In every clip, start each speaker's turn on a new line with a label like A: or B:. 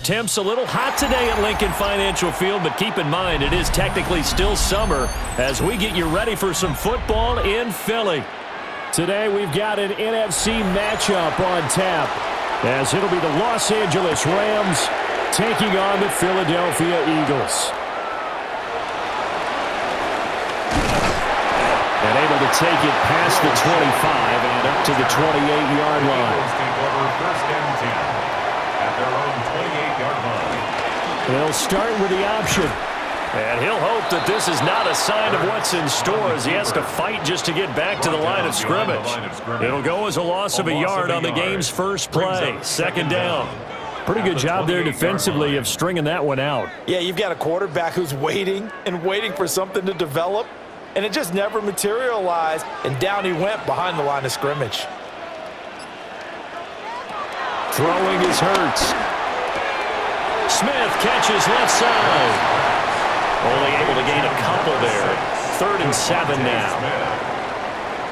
A: Temps a little hot today at Lincoln Financial Field, but keep in mind it is technically still summer as we get you ready for some football in Philly. Today we've got an NFC matchup on tap as it'll be the Los Angeles Rams taking on the Philadelphia Eagles. And able to take it past the 25 and up to the 28-yard line.
B: First and 10 at their own 28-yard line.
A: They'll start with the option. And he'll hope that this is not a sign of what's in store as he has to fight just to get back to the line of scrimmage. It'll go as a loss of a yard on the game's first play. Second down. Pretty good job there defensively of stringing that one out.
C: Yeah, you've got a quarterback who's waiting and waiting for something to develop, and it just never materialized, and down he went behind the line of scrimmage.
A: Throwing is Hurts. Smith catches left side. Only able to gain a couple there. 3rd and 7 now.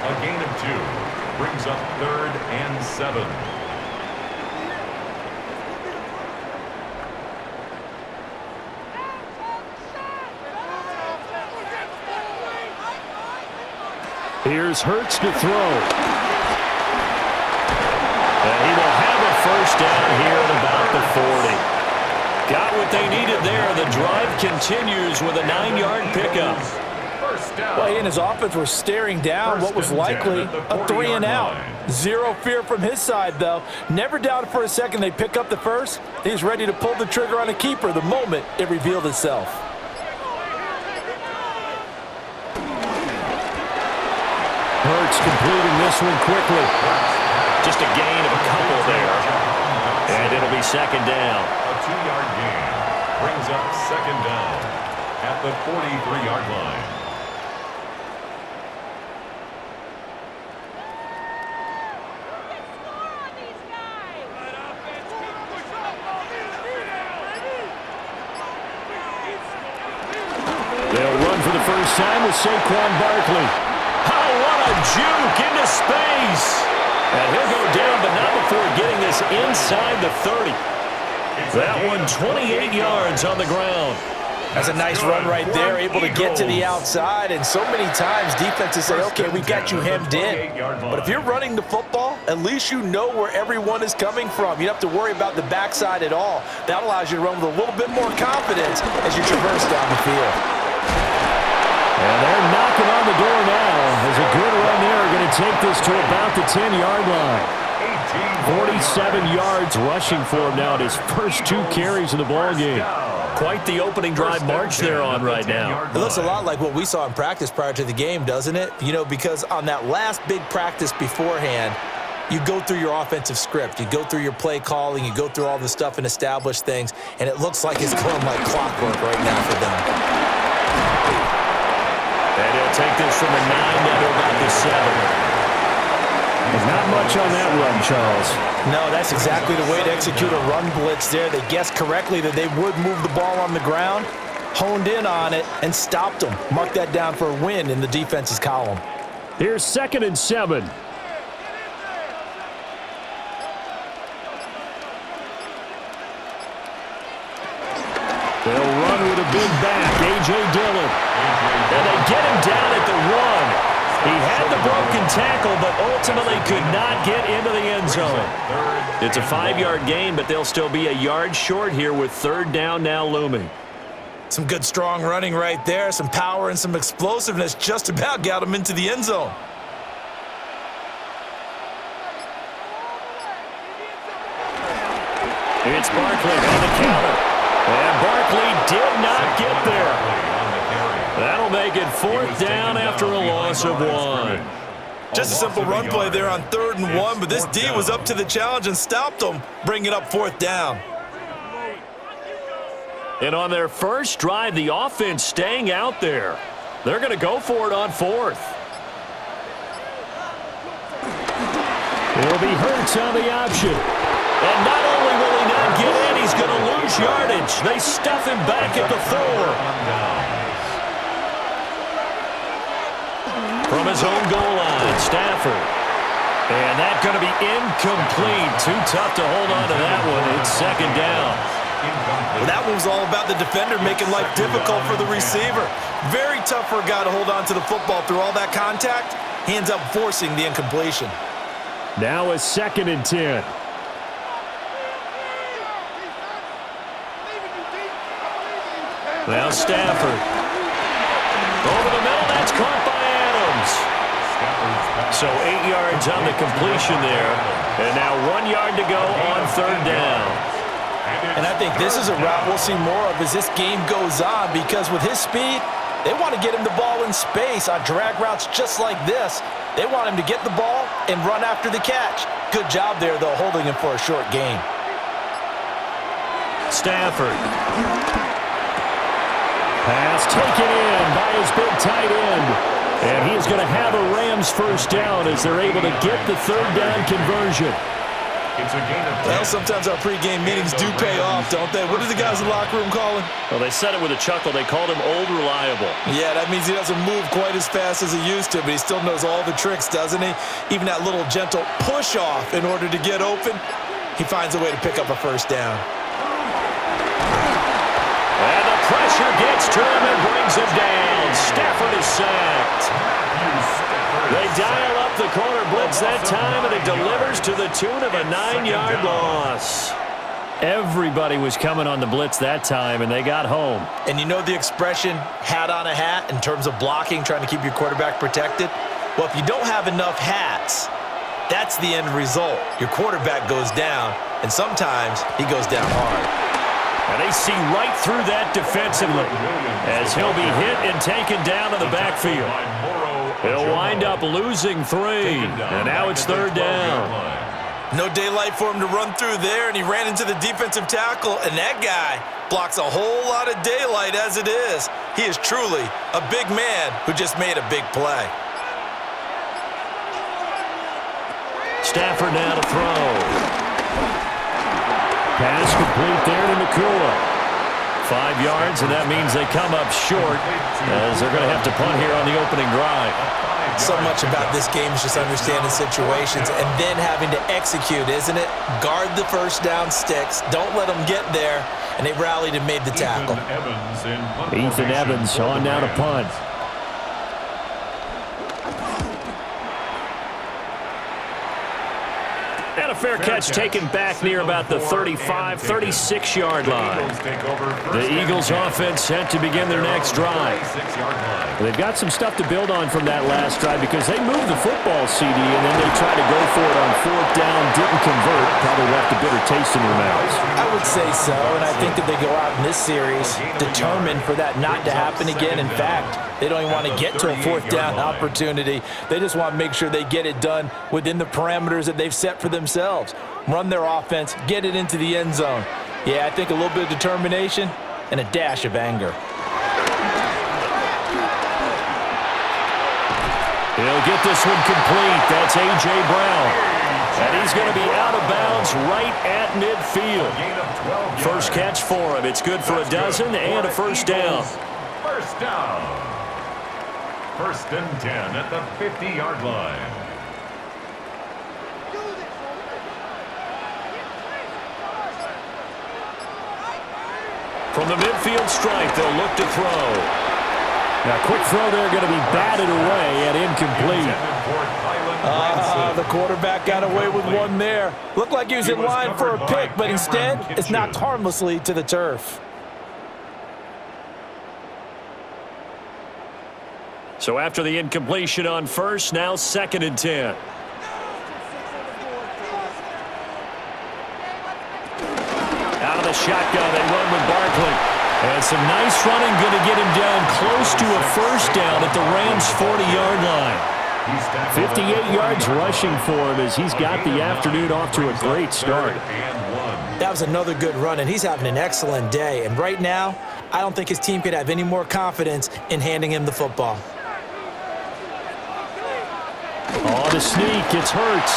B: A gain of 2 brings up 3rd and 7.
A: Here's Hurts to throw. And he will have a first down here at about the 40. Got what they needed there. The drive continues with a 9-yard pickup.
C: Well, he and his offense were staring down what was likely a 3 and out. Zero fear from his side, though. Never doubted for a second they pick up the first. He's ready to pull the trigger on a keeper the moment it revealed itself.
A: Hurts completing this one quickly. Just a gain of a couple there. And it'll be second down.
B: A 2-yard gain brings up second down at the 43-yard line.
A: They'll run for the first time with Saquon Barkley. Oh, what a juke into space. And he'll go down, but not before getting this inside the 30. That one 28 yards on the ground.
C: That's a nice run right there, able to get to the outside. And so many times defenses say, okay, we got you hemmed in. But if you're running the football, at least you know where everyone is coming from. You don't have to worry about the backside at all. That allows you to run with a little bit more confidence as you traverse down the field.
A: And they're knocking on the door now. There's a good run there. Going to take this to about the 10-yard line. 47 yards rushing for him now at his first 2 carries of the ballgame. Quite the opening drive march they're on right now.
C: It looks a lot like what we saw in practice prior to the game, doesn't it? You know, because on that last big practice beforehand, you go through your offensive script. You go through your play calling. You go through all the stuff and establish things. And it looks like it's going like clockwork right now for them.
A: And he'll take this from the 9 down to about the 7. There's not much on that run, Charles.
C: No, that's exactly the way to execute a run blitz there. They guessed correctly that they would move the ball on the ground, honed in on it, and stopped them. Mark that down for a win in the defense's column.
A: Here's 2nd and 7. They'll run with a big back, A.J. Dillon. And they get him down at the 1. He had the broken tackle, but ultimately could not get into the end zone. It's a 5-yard gain, but they'll still be a yard short here with 3rd down now looming.
C: Some good, strong running right there. Some power and some explosiveness just about got him into the end zone.
A: It's Barkley on the counter. And Barkley did not get there. That'll make it 4th down after a loss of 1.
C: Just a simple run play there on 3rd and 1, but this D was up to the challenge and stopped them, bringing it up 4th down.
A: And on their first drive, the offense staying out there. They're going to go for it on 4th. It'll be Hurts on the option. And not only will he not get in, he's going to lose yardage. They stuff him back at the 4. From his own goal line, Stafford. And that's going to be incomplete. Too tough to hold on to that one. It's 2nd down.
C: Well, that one was all about the defender making life difficult for the receiver. Very tough for a guy to hold on to the football through all that contact. He ends up forcing the incompletion.
A: Now a 2nd and 10. Now Stafford. Over the middle, that's caught by Adams. So 8 yards on the completion there. And now 1 yard to go on 3rd down.
C: And I think this is a route we'll see more of as this game goes on, because with his speed, they want to get him the ball in space on drag routes just like this. They want him to get the ball and run after the catch. Good job there, though, holding him for a short gain.
A: Stafford. Pass taken in by his big tight end. And he's going to have a Rams 1st down as they're able to get the 3rd down conversion.
C: Well, sometimes our pregame meetings do pay off, don't they? What do the guys in the locker room call him?
A: Well, they said it with a chuckle. They called him Old Reliable.
C: Yeah, that means he doesn't move quite as fast as he used to, but he still knows all the tricks, doesn't he? Even that little gentle push-off in order to get open, he finds a way to pick up a 1st down.
A: And the pressure gets to him and brings him down. Stafford is sacked. They dial up the corner blitz that time, and it delivers to the tune of a 9-yard loss. Everybody was coming on the blitz that time, and they got home.
C: And you know the expression, hat on a hat, in terms of blocking, trying to keep your quarterback protected? Well, if you don't have enough hats, that's the end result. Your quarterback goes down, and sometimes he goes down hard.
A: And they see right through that defensively as he'll be hit and taken down in the backfield. He'll wind up losing 3, and now it's 3rd down.
C: No daylight for him to run through there, and he ran into the defensive tackle, and that guy blocks a whole lot of daylight as it is. He is truly a big man who just made a big play.
A: Stafford now to throw. Pass complete there to Nakua. 5 yards, and that means they come up short as they're going to have to punt here on the opening drive.
C: So much about this game is just understanding situations and then having to execute, isn't it? Guard the 1st down sticks. Don't let them get there, and they rallied and made the tackle.
A: Ethan Evans on down to punt. And a fair catch taken back near about the 35, 36-yard line. The Eagles offense set to begin their next drive. They've got some stuff to build on from that last drive because they moved the football, CD, and then they tried to go for it on 4th down, didn't convert, probably left a bitter taste in their mouths.
C: I would say so, and I think that they go out in this series determined for that not to happen again. In fact, they don't even want to get to a 4th down opportunity. They just want to make sure they get it done within the parameters that they've set for themselves. Run their offense, get it into the end zone. Yeah, I think a little bit of determination and a dash of anger.
A: He'll get this one complete. That's A.J. Brown. And he's going to be out of bounds right at midfield. 1st catch for him. It's good for a dozen and a 1st down.
B: 1st down. 1st and 10 at the 50-yard line.
A: From the midfield stripe, they'll look to throw. Now, quick throw there, going to be batted away and incomplete.
C: The quarterback got away with one there. Looked like he was in line for a pick, but instead, it's knocked harmlessly to the turf.
A: So after the incompletion on 1st, now 2nd and 10. Out of the shotgun, they run with Barkley. And some nice running, going to get him down close to a 1st down at the Rams' 40-yard line. 58 yards rushing for him as he's got the afternoon off to a great start.
C: That was another good run, and he's having an excellent day. And right now, I don't think his team could have any more confidence in handing him the football.
A: On the sneak, it's Hurts.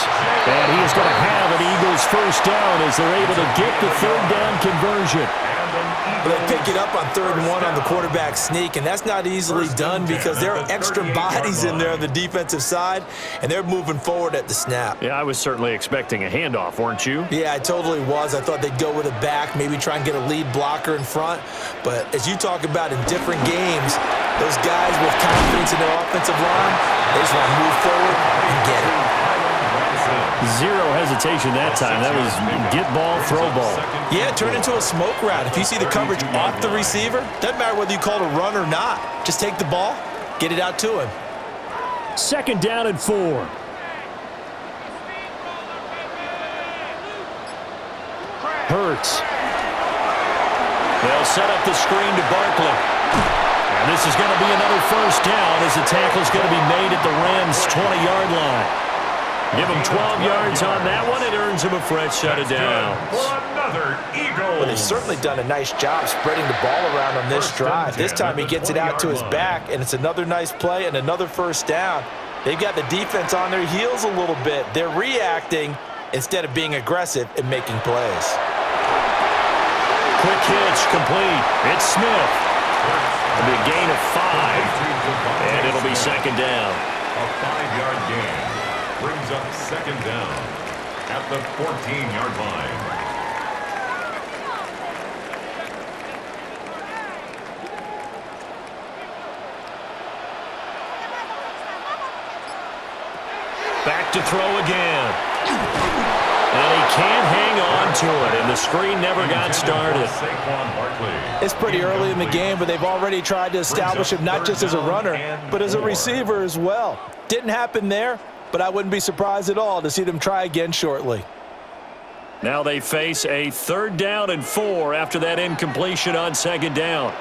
A: And he is going to have an Eagles 1st down as they're able to get the 3rd down conversion.
C: But they pick it up on 3rd and 1 on the quarterback sneak, and that's not easily done because there are extra bodies in there on the defensive side, and they're moving forward at the snap.
A: Yeah, I was certainly expecting a handoff, weren't you?
C: Yeah, I totally was. I thought they'd go with a back, maybe try and get a lead blocker in front. But as you talk about in different games, those guys with confidence in their offensive line, they just want to move forward and get it.
A: Zero hesitation that time. That was get ball, throw ball.
C: Yeah, turn into a smoke route. If you see the coverage off the receiver, doesn't matter whether you call it a run or not. Just take the ball, get it out to him.
A: 2nd down and 4. Hurts. They'll set up the screen to Barkley. And this is going to be another 1st down as the tackle's going to be made at the Rams' 20-yard line. Give him 12 yards on that one. It earns him a fresh set of downs.
C: Well, they've certainly done a nice job spreading the ball around on this drive. This time he gets it out to his back, and it's another nice play and another 1st down. They've got the defense on their heels a little bit. They're reacting instead of being aggressive and making plays.
A: Quick hitch, complete. It's Smith. It'll be a gain of 5, and it'll be 2nd down.
B: A 5-yard gain brings up 2nd down at the 14-yard line.
A: Back to throw again. And he can't hang on to it, and the screen never got started.
C: It's pretty early in the game, but they've already tried to establish him not just as a runner, but as a receiver as well. Didn't happen there, but I wouldn't be surprised at all to see them try again shortly.
A: Now they face a 3rd down and 4 after that incompletion on 2nd down.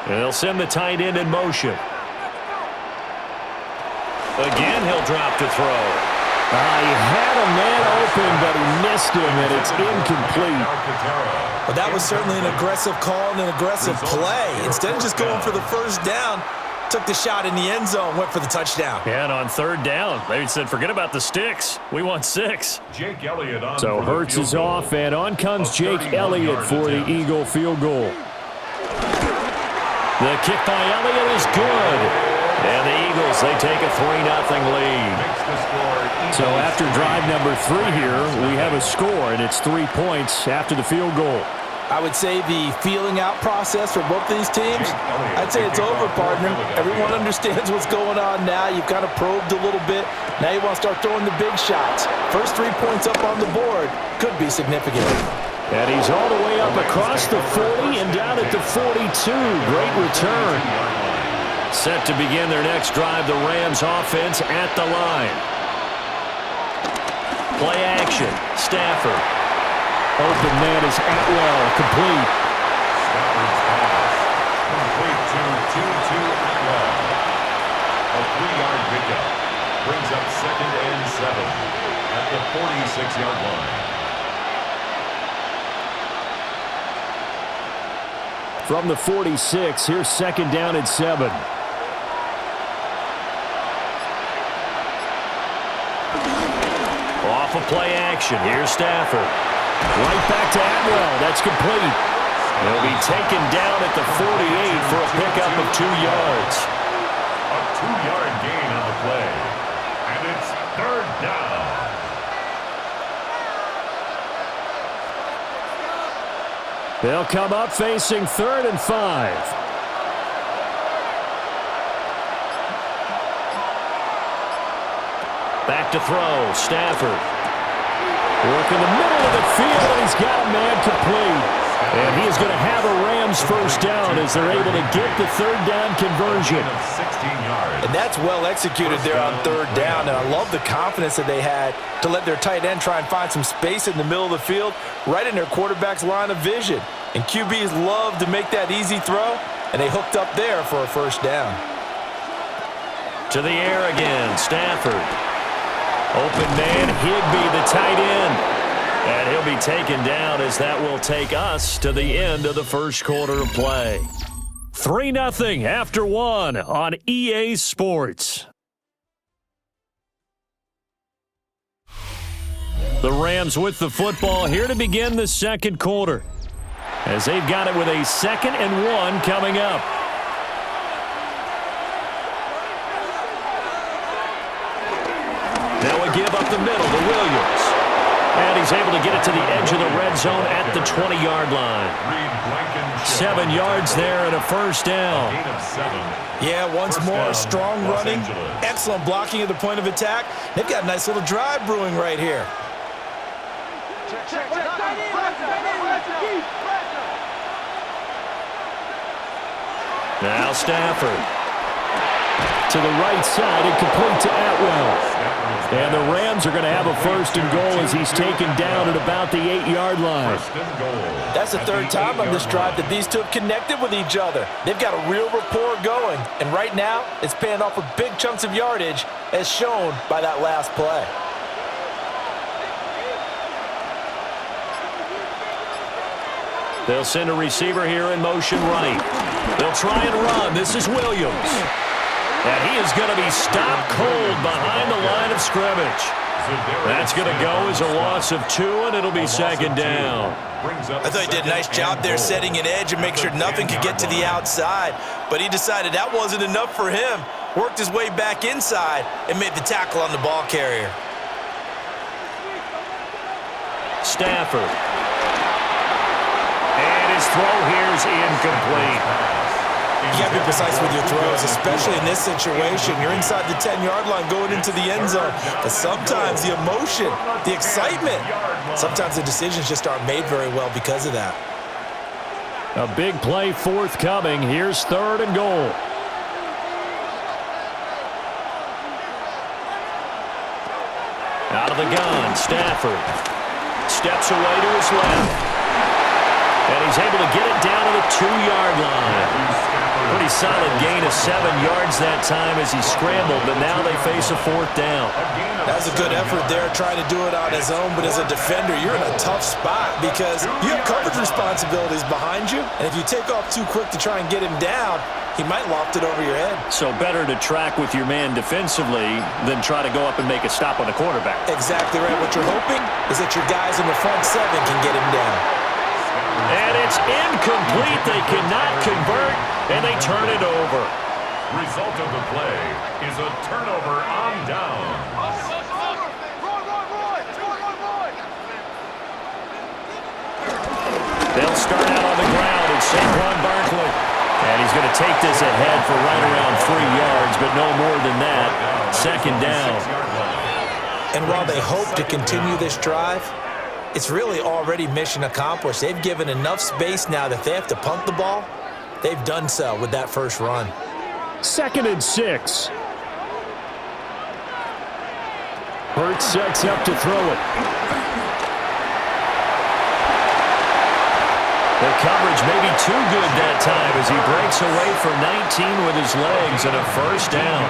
A: And they'll send the tight end in motion. Again, he'll drop to throw. He had a man open, but he missed him, and it's incomplete.
C: Well, that was certainly an aggressive call and an aggressive play. Instead of just going for the 1st down, took the shot in the end zone, went for the touchdown.
A: Yeah, and on 3rd down, they said, forget about the sticks. We want 6.
B: Jake Elliott on
A: so Hurts is off, and on comes Jake Elliott for the Eagle field goal. The kick by Elliott is good. And the Eagles, they take a 3-0 lead. So after drive number 3 here, we have a score, and it's 3 points after the field goal.
C: I would say the feeling out process for both these teams, I'd say it's over, partner. Everyone understands what's going on now. You've kind of probed a little bit. Now you want to start throwing the big shots. First 3 points up on the board could be significant.
A: And he's all the way up across the 40 and down at the 42. Great return. Set to begin their next drive, the Rams offense at the line. Play action, Stafford. Open man is Atwell, complete.
B: Stafford's pass, complete to Tutu Atwell. A 3-yard pickup brings up 2nd and 7 at the 46-yard line.
A: From the 46, here's 2nd down and 7. Off of play action. Here's Stafford. Right back to Atwell. That's complete. He'll be taken down at the 48 for a pickup of 2 yards.
B: A 2-yard gain on the play. And it's 3rd down.
A: They'll come up facing 3rd and 5. Back to throw, Stafford. Work in the middle of the field, and he's got a man complete. And he is going to have a Rams 1st down as they're able to get the 3rd down conversion.
B: 16 yards.
C: And that's well executed there on 3rd down, and I love the confidence that they had to let their tight end try and find some space in the middle of the field, right in their quarterback's line of vision. And QBs love to make that easy throw, and they hooked up there for a 1st down.
A: To the air again, Stafford. Open man, Higbee, the tight end. And he'll be taken down as that will take us to the end of the 1st quarter of play. 3-0 after 1 on EA Sports. The Rams with the football here to begin the 2nd quarter. as they've got it with a 2nd and 1 coming up. Now we give up the middle to Williams. And he's able to get it to the edge of the red zone at the 20-yard line. 7 yards there and a first down.
C: Yeah, once more, strong running, excellent blocking at the point of attack. They've got a nice little drive brewing right here.
A: Now Stafford. To the right side and complete to Atwell. And the Rams are going to have a 1st and goal as he's taken down at about the 8-yard line.
C: That's the 3rd time on this drive that these two have connected with each other. They've got a real rapport going. And right now, it's paying off with big chunks of yardage as shown by that last play.
A: They'll send a receiver here in motion right. They'll try and run. This is Williams. And he is going to be stopped cold behind the line of scrimmage. That's going to go as a loss of 2, and it'll be 2nd down.
C: I thought he did a nice job there setting an edge and make sure nothing could get to the outside. But he decided that wasn't enough for him. Worked his way back inside and made the tackle on the ball carrier.
A: Stafford. And his throw here is incomplete.
C: You got to be precise with your throws, especially in this situation. You're inside the 10-yard line going into the end zone. But sometimes the emotion, the excitement, sometimes the decisions just aren't made very well because of that.
A: A big play forthcoming. Here's 3rd and goal. Out of the gun, Stafford. Steps away to his left. And he's able to get it down to the 2-yard line. Pretty solid gain of 7 yards that time as he scrambled, but now they face a 4th down.
C: That's a good effort there, trying to do it on his own, but as a defender, you're in a tough spot because you have coverage responsibilities behind you, and if you take off too quick to try and get him down, he might loft it over your head.
A: So better to track with your man defensively than try to go up and make a stop on the quarterback.
C: Exactly right. What you're hoping is that your guys in the front 7 can get him down.
A: And it's incomplete. They cannot convert, and they turn it over.
B: Result of the play is a turnover on down.
A: They'll start out on the ground. It's Saquon Barkley. And he's going to take this ahead for right around 3 yards, but no more than that. 2nd down.
C: And while they hope to continue this drive, it's really already mission accomplished. They've given enough space now that they have to punt the ball. They've done so with that first run.
A: 2nd and 6. Hurts sets up to throw it. The coverage may be too good that time as he breaks away for 19 with his legs and a 1st down.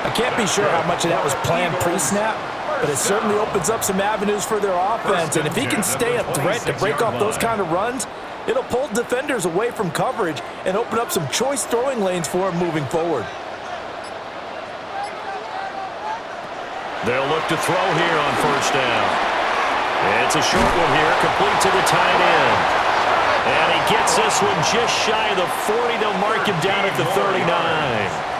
C: I can't be sure how much of that was planned pre-snap, but it certainly opens up some avenues for their offense. And if he can stay a threat to break off those kind of runs, it'll pull defenders away from coverage and open up some choice throwing lanes for him moving forward.
A: They'll look to throw here on 1st down. It's a short one here, complete to the tight end. And he gets this one just shy of the 40. They'll mark him down at the 39.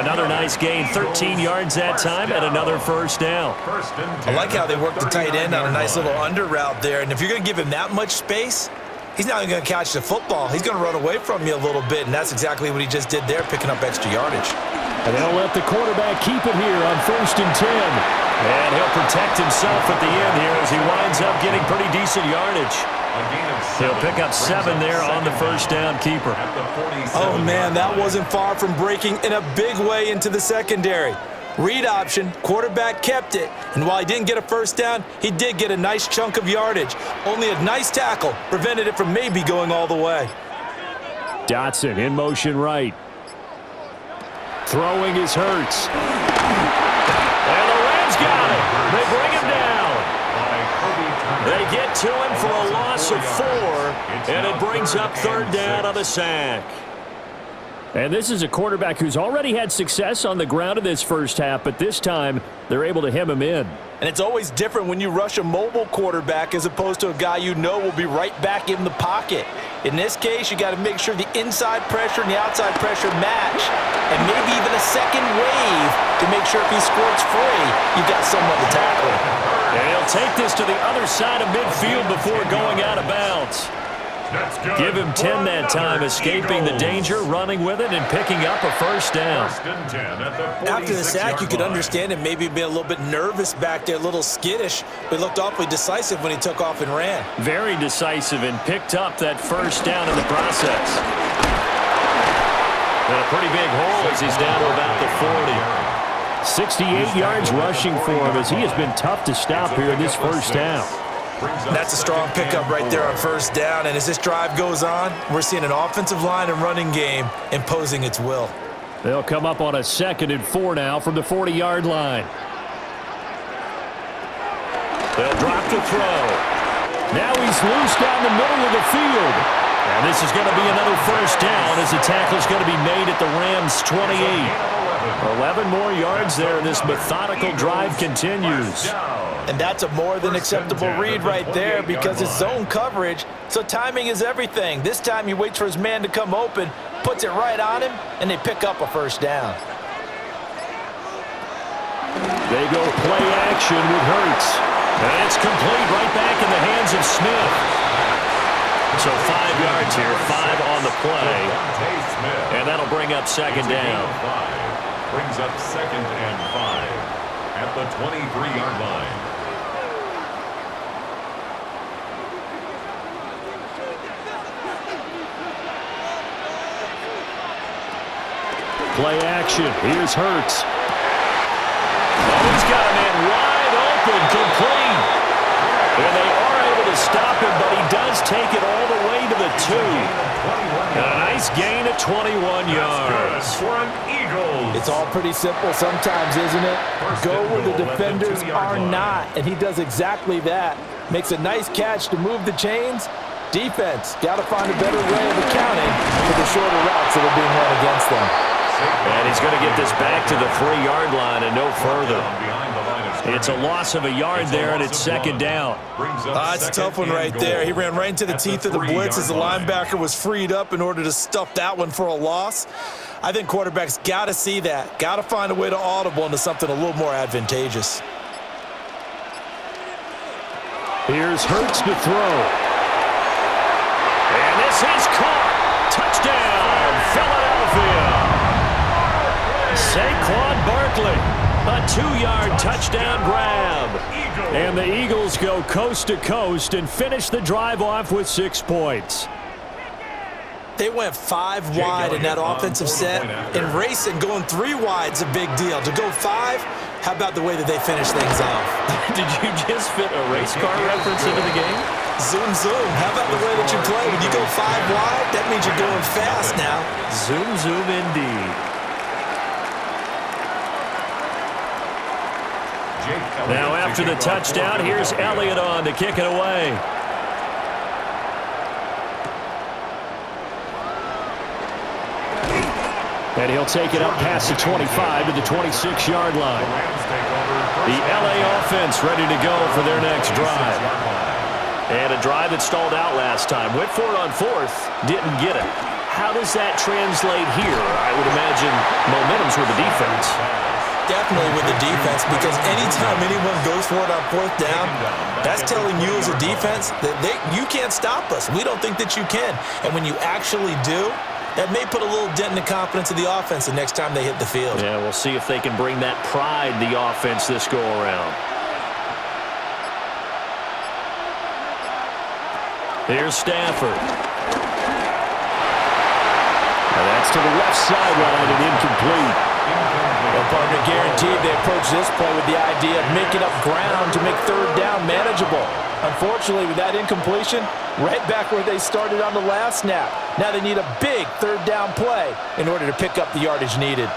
A: Another nice gain, 13 yards that time, and another 1st down.
C: I like how they work the tight end on a nice little under route there. And if you're going to give him that much space, he's not going to catch the football. He's going to run away from you a little bit, and that's exactly what he just did there, picking up extra yardage.
A: And they'll let the quarterback keep it here on 1st and 10. And he'll protect himself at the end here as he winds up getting pretty decent yardage. He'll pick up 7 there on the 1st down keeper.
C: Oh, man, that wasn't far from breaking in a big way into the secondary. Read option, quarterback kept it, and while he didn't get a 1st down, he did get a nice chunk of yardage. Only a nice tackle prevented it from maybe going all the way.
A: Dotson in motion right. Throwing is Hurts. And the Rams got it. They bring him down. They get to him for a loss of 4, and it brings up 3rd down on the sack. And this is a quarterback who's already had success on the ground in this first half, but this time they're able to hem him in.
C: And it's always different when you rush a mobile quarterback as opposed to a guy you know will be right back in the pocket. In this case, you got to make sure the inside pressure and the outside pressure match, and maybe even a second wave to make sure if he squirts free, you've got someone to tackle him.
A: And he'll take this to the other side of midfield before going out of bounds. Give him 10 that time, escaping the danger, running with it, and picking up a first down.
C: After the sack, you could understand him maybe being a little bit nervous back there, a little skittish, but looked awfully decisive when he took off and ran.
A: Very decisive and picked up that first down in the process. And a pretty big hole as he's down to about the 40. 68 yards rushing for him as he has been tough to stop here in this first half.
C: That's a strong pickup right there on first down, and as this drive goes on, we're seeing an offensive line and running game imposing its will.
A: They'll come up on a 2nd and 4 now from the 40-yard line. They'll drop to throw. Now he's loose down the middle of the field. And this is going to be another first down as the tackle's going to be made at the Rams' 28. 11 more yards there, and this methodical drive continues.
C: And that's a more than acceptable read right there because it's zone coverage, so timing is everything. This time he waits for his man to come open, puts it right on him, and they pick up a first down.
A: They go play action with Hurts. And it's complete right back in the hands of Smith. So 5 yards here, 5 on the play. And that'll bring up second down.
B: Brings up 2nd and 5 at the 23-yard line.
A: Play action. Here's Hurts. Oh, he's got a man wide open, complete. And they are able to stop him, but he does take it all the way to the 2. And a nice gain at 21 yards.
C: It's all pretty simple sometimes, isn't it? Go where the defenders are not, and he does exactly that. Makes a nice catch to move the chains. Defense, got to find a better way of accounting for the shorter routes that are being run against them.
A: And he's going to get this back to the 3-yard line and no further. It's a loss of a yard there, and it's second down.
C: It's a tough one right there. He ran right into the teeth of the blitz as the linebacker was freed up in order to stuff that one for a loss. I think quarterbacks got to see that. Got to find a way to audible into something a little more advantageous.
A: Here's Hurts to throw. And this is caught. Touchdown, Philadelphia. Saquon Barkley, a 2-yard touchdown grab. And the Eagles go coast to coast and finish the drive off with 6 points.
C: They went 5 wide in that offensive set, and racing going 3 wide's a big deal. To go 5, how about the way that they finish things off?
A: Did you just fit a race car reference into the game?
C: Zoom, zoom. How about the way that you play? When you go 5 wide, that means you're going fast now.
A: Zoom, zoom indeed. Now after the touchdown, here's Elliott on to kick it away. And he'll take it up past the 25 to the 26-yard line. The LA offense ready to go for their next drive. And a drive that stalled out last time. Went for it on 4th, didn't get it. How does that translate here? I would imagine momentum's with the defense.
C: Definitely with the defense, because anytime anyone goes for it on 4th down, that's telling you as a defense that you can't stop us. We don't think that you can. And when you actually do, that may put a little dent in the confidence of the offense the next time they hit the field.
A: Yeah, we'll see if they can bring that pride to the offense this go-around. Here's Stafford. And that's to the left sideline and incomplete.
C: Well, partner, guaranteed they approach this play with the idea of making up ground to make 3rd down manageable. Unfortunately, with that incompletion, right back where they started on the last snap. Now they need a big 3rd down play in order to pick up the yardage needed.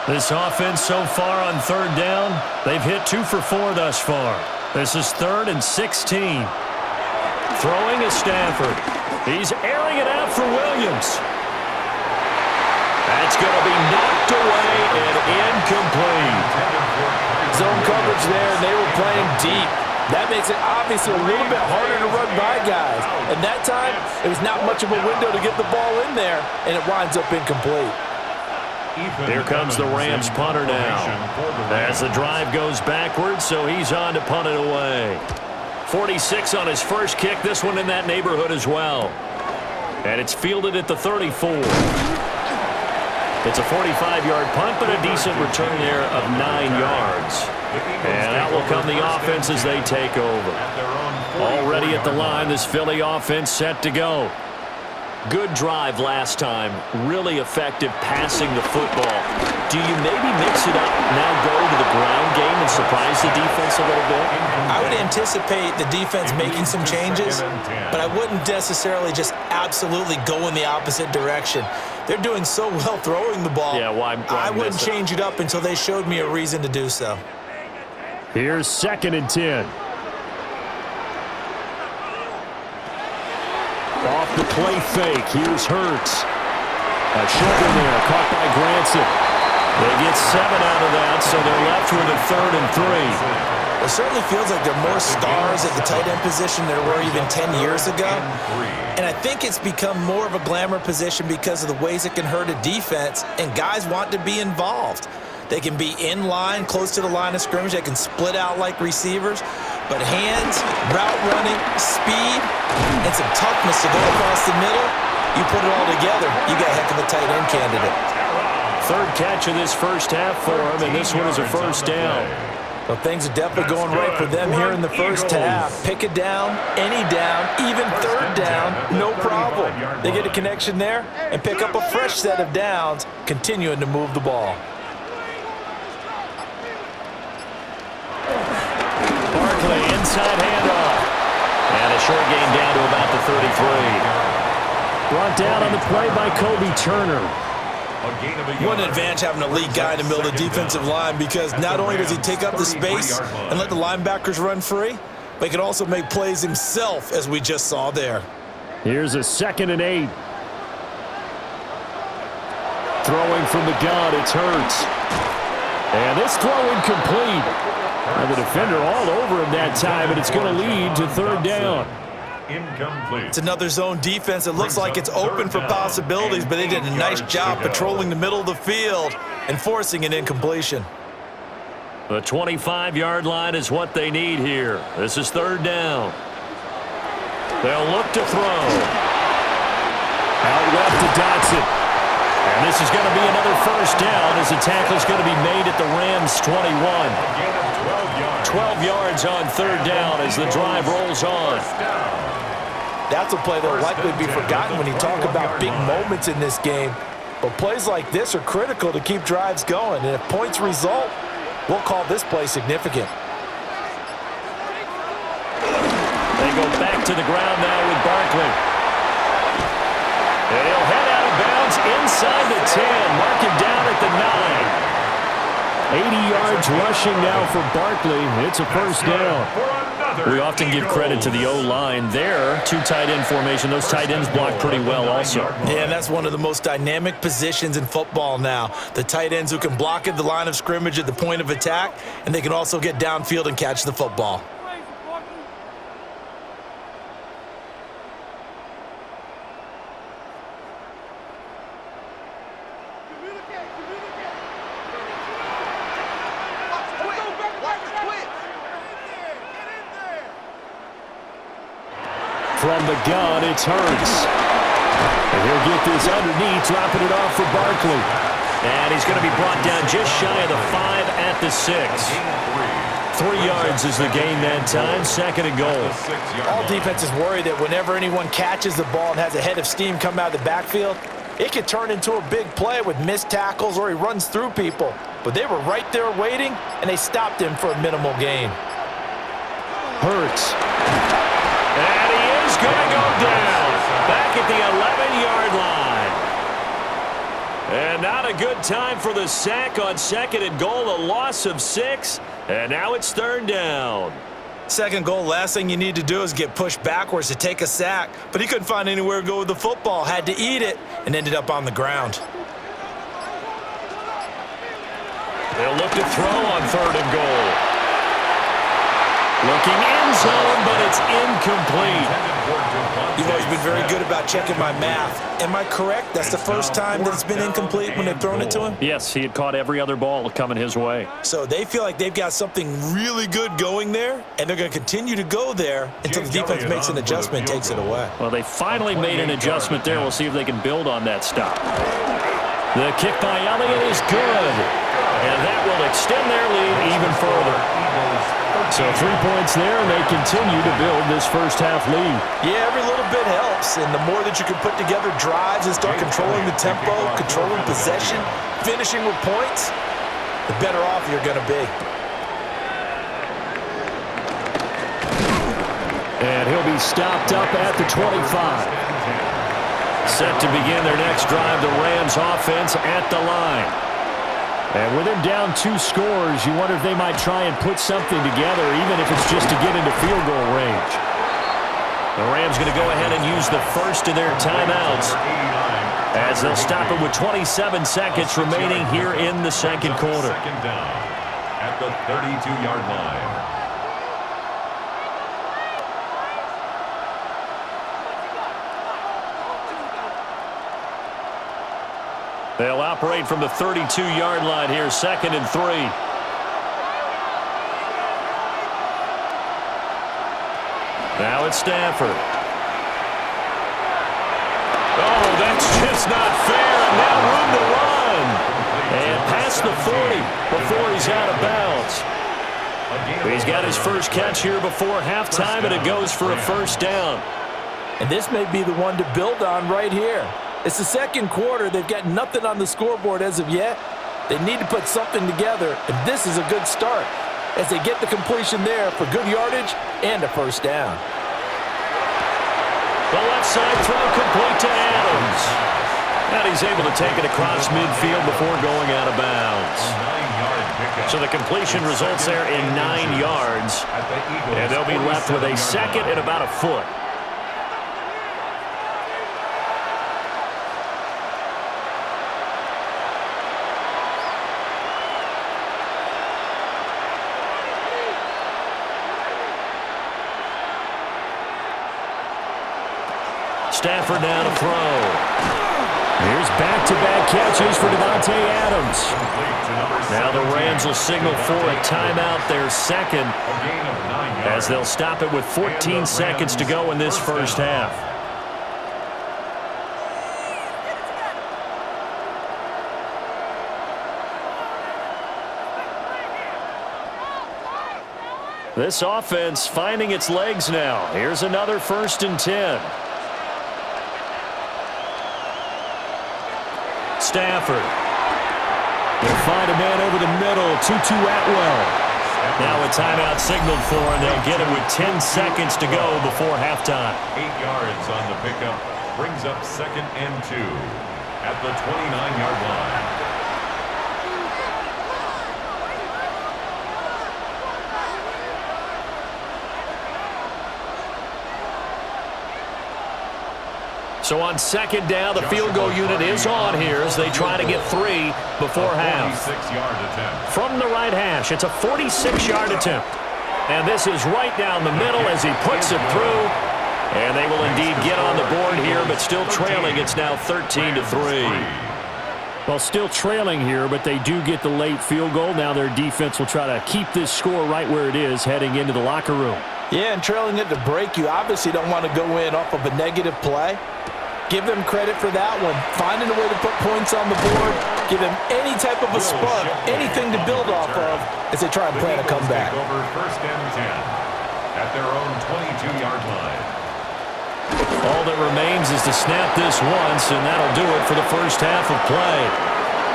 A: This offense so far on 3rd down, they've hit 2 for 4 thus far. This is 3rd and 16. Throwing is Stafford. He's airing it out for Williams. That's going to be knocked away and incomplete.
C: Zone coverage there, and they were playing deep. That makes it obviously a little bit harder to run by guys. And that time, it was not much of a window to get the ball in there, and it winds up incomplete.
A: Here comes the Rams punter now. As the drive goes backwards, so he's on to punt it away. 46 on his first kick, this one in that neighborhood as well. And it's fielded at the 34. It's a 45-yard punt, but a decent return there of 9 yards. And out will come the offense as they take over. Already at the line, this Philly offense set to go. Good drive last time. Really effective passing the football. Do you maybe mix it up, now go to the ground game and surprise the defense a little bit?
C: I would anticipate the defense making some changes, but I wouldn't necessarily just absolutely go in the opposite direction. They're doing so well throwing the ball.
A: Yeah, why
C: I wouldn't change it up until they showed me a reason to do so.
A: Here's 2nd and 10. Off the play fake, here's Hurts. A shoulder there, caught by Granson. They get 7 out of that, so they're left with a 3rd and 3.
C: It certainly feels like there are more stars at the tight end position than there were even 10 years ago. And I think it's become more of a glamour position because of the ways it can hurt a defense, and guys want to be involved. They can be in line, close to the line of scrimmage. They can split out like receivers. But hands, route running, speed, and some toughness to go across the middle, you put it all together, you got a heck of a tight end candidate.
A: 3rd catch of this first half for him, and this one is a 1st down.
C: Well, things are definitely going right for them here in the first half. Pick it down, any down, even 3rd down, no problem. They get a connection there and pick up a fresh set of downs, continuing to move the ball.
A: Barkley, inside handoff. And a short gain down to about the 33. Brought down on the play by Kobe Turner.
C: What an advantage having a lead guy in the middle of the defensive line, because not only does he take up the space and let the linebackers run free, but he can also make plays himself, as we just saw there.
A: Here's a 2nd and 8. Throwing from the gun, it's Hurts. And this throw incomplete. And the defender all over him that time, and it's going to lead to 3rd down.
B: Incomplete.
C: It's another zone defense. It looks like it's open for possibilities, but they did a nice job patrolling the middle of the field and forcing an incompletion.
A: The 25-yard line is what they need here. This is 3rd down. They'll look to throw. Out left to Dotson. And this is going to be another 1st down as the tackle is going to be made at the Rams' 21. 12 yards on 3rd down as the drive rolls on.
C: That's a play that will likely be forgotten when you talk about big moments in this game. But plays like this are critical to keep drives going. And if points result, we'll call this play significant.
A: They go back to the ground now with Barkley. And he'll head out of bounds inside the 10. Mark him down at the 9. 80 yards rushing now for Barkley. It's a 1st down. We often give credit to the O-line there. 2 tight end formation. Those tight ends block pretty well also.
C: Yeah, and that's one of the most dynamic positions in football now. The tight ends who can block at the line of scrimmage at the point of attack, and they can also get downfield and catch the football.
A: From the gun, it's Hurts. And he'll get this underneath, dropping it off for Barkley. And he's going to be brought down just shy of the 5 at the 6. 3 yards is the gain that time, 2nd and goal.
C: All defenses worry that whenever anyone catches the ball and has a head of steam come out of the backfield, it could turn into a big play with missed tackles or he runs through people. But they were right there waiting, and they stopped him for a minimal gain.
A: Hurts. And he is going to go down back at the 11-yard line. And not a good time for the sack on 2nd and goal, a loss of 6. And now it's 3rd down.
C: 2nd goal, last thing you need to do is get pushed backwards to take a sack. But he couldn't find anywhere to go with the football, had to eat it, and ended up on the ground.
A: They'll look to throw on 3rd and goal. Looking end zone, but it's incomplete.
C: You've always been very good about checking my math. Am I correct? That's the first time that it's been incomplete when they've thrown it to him?
A: Yes, he had caught every other ball coming his way.
C: So they feel like they've got something really good going there, and they're going to continue to go there until the defense makes an adjustment and takes it away.
A: Well, they finally made an adjustment there. We'll see if they can build on that stop. The kick by Elliott is good, and that will extend their lead even further. So 3 points there, and they continue to build this first-half lead.
C: Yeah, every little bit helps, and the more that you can put together drives and start controlling the tempo, controlling possession, finishing with points, the better off you're going to be.
A: And he'll be stopped up at the 25. Set to begin their next drive, the Rams offense at the line. And with him down 2 scores, you wonder if they might try and put something together, even if it's just to get into field goal range. The Rams going to go ahead and use the first of their timeouts as they'll stop it with 27 seconds remaining here in the second quarter.
B: Second down at the 32-yard line.
A: They'll operate from the 32-yard line here, 2nd and 3. Now it's Stafford. Oh, that's just not fair, and now room to run. And past the 40 before he's out of bounds. He's got his first catch here before halftime, and it goes for a first down.
C: And this may be the one to build on right here. It's the second quarter. They've got nothing on the scoreboard as of yet. They need to put something together, and this is a good start as they get the completion there for good yardage and a first down.
A: The left side throw complete to Adams. And he's able to take it across midfield before going out of bounds. So the completion results there in 9 yards, and they'll be left with a second and about a foot. Stafford now to throw. Here's back-to-back catches for Davante Adams. Now the Rams will signal for a timeout, their second, as they'll stop it with 14 seconds to go in this first half. This offense finding its legs now. Here's another 1st and 10. Stafford. They'll find a man over the middle. Tutu Atwell. Now a timeout signaled for, and they'll get it with 10 seconds to go before halftime.
B: 8 yards on the pickup. Brings up 2nd and 2 at the 29-yard line.
A: So on 2nd down, the field goal unit is on here as they try to get 3 before half.
B: 46-yard attempt.
A: From the right hash, it's a 46-yard attempt. And this is right down the middle as he puts it through. And they will indeed get on the board here, but still trailing. It's now 13-3. Well, still trailing here, but they do get the late field goal. Now their defense will try to keep this score right where it is heading into the locker room.
C: Yeah, and trailing it to break, you obviously don't want to go in off of a negative play. Give them credit for that one. Finding a way to put points on the board. Give them any type of a spark, anything to build off of as they try and plan a comeback.
B: Over 1st and 10 at their own 22-yard line.
A: All that remains is to snap this once, and that'll do it for the first half of play.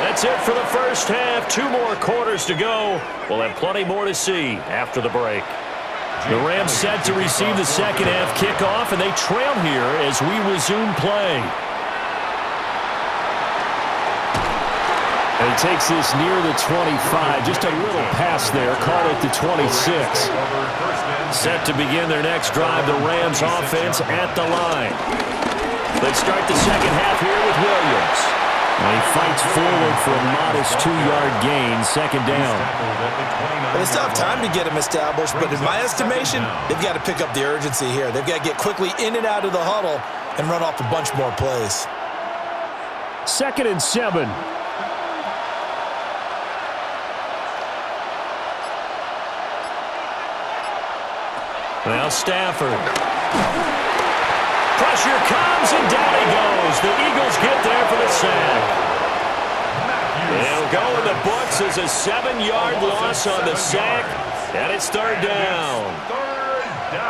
A: That's it for the first half. 2 more quarters to go. We'll have plenty more to see after the break. The Rams set to receive the second half kickoff, and they trail here as we resume play. And he takes this near the 25. Just a little pass there. Caught at the 26. Set to begin their next drive, the Rams offense at the line. They start the second half here with Williams. And he fights forward for a modest 2-yard gain, second down.
C: Well, they still have time to get him established, but in my estimation, they've got to pick up the urgency here. They've got to get quickly in and out of the huddle and run off a bunch more plays.
A: 2nd and 7. Now Stafford. Pressure comes, and down he goes. The Eagles get there for the sack. It'll go in the books as a 7-yard loss on the sack, and it's 3rd down.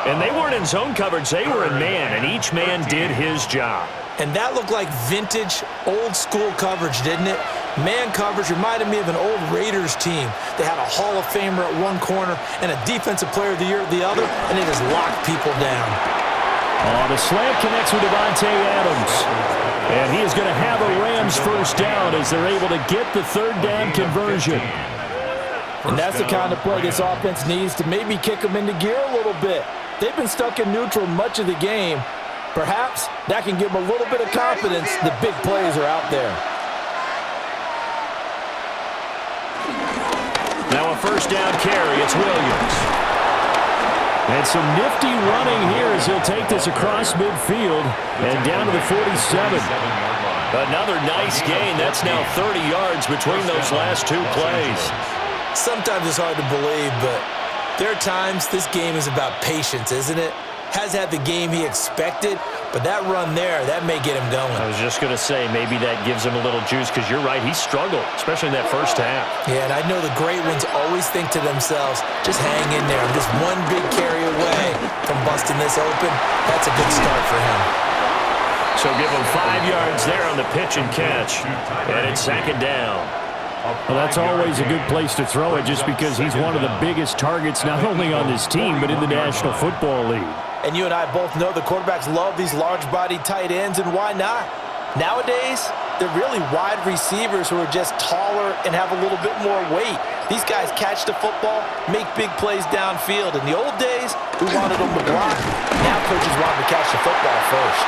A: And they weren't in zone coverage. They were in man, and each man did his job.
C: And that looked like vintage, old-school coverage, didn't it? Man coverage reminded me of an old Raiders team. They had a Hall of Famer at one corner and a Defensive Player of the Year at the other, and they just locked people down.
A: Oh, the slant connects with Devontae Adams. And he is going to have a Rams first down as they're able to get the 3rd down conversion.
C: And that's the kind of play this offense needs to maybe kick them into gear a little bit. They've been stuck in neutral much of the game. Perhaps that can give them a little bit of confidence that big plays are out there.
A: Now a first down carry. It's Williams. And some nifty running here as he'll take this across midfield and down to the 47. Another nice gain. That's now 30 yards between those last 2 plays.
C: Sometimes it's hard to believe, but there are times this game is about patience, isn't it? Has had the game he expected, but that run there, that may get him going.
A: I was just going to say, maybe that gives him a little juice, because you're right, he struggled, especially in that first half.
C: Yeah, and I know the great ones always think to themselves, just hang in there. I'm just one big carry away from busting this open. That's a good start for him.
A: So give him 5 yards there on the pitch and catch, and it's 2nd down. Well, that's always a good place to throw it, just because he's one of the biggest targets not only on this team, but in the National Football League.
C: And you and I both know the quarterbacks love these large-bodied tight ends, and why not? Nowadays, they're really wide receivers who are just taller and have a little bit more weight. These guys catch the football, make big plays downfield. In the old days, we wanted them to block. Now coaches want them to catch the football first.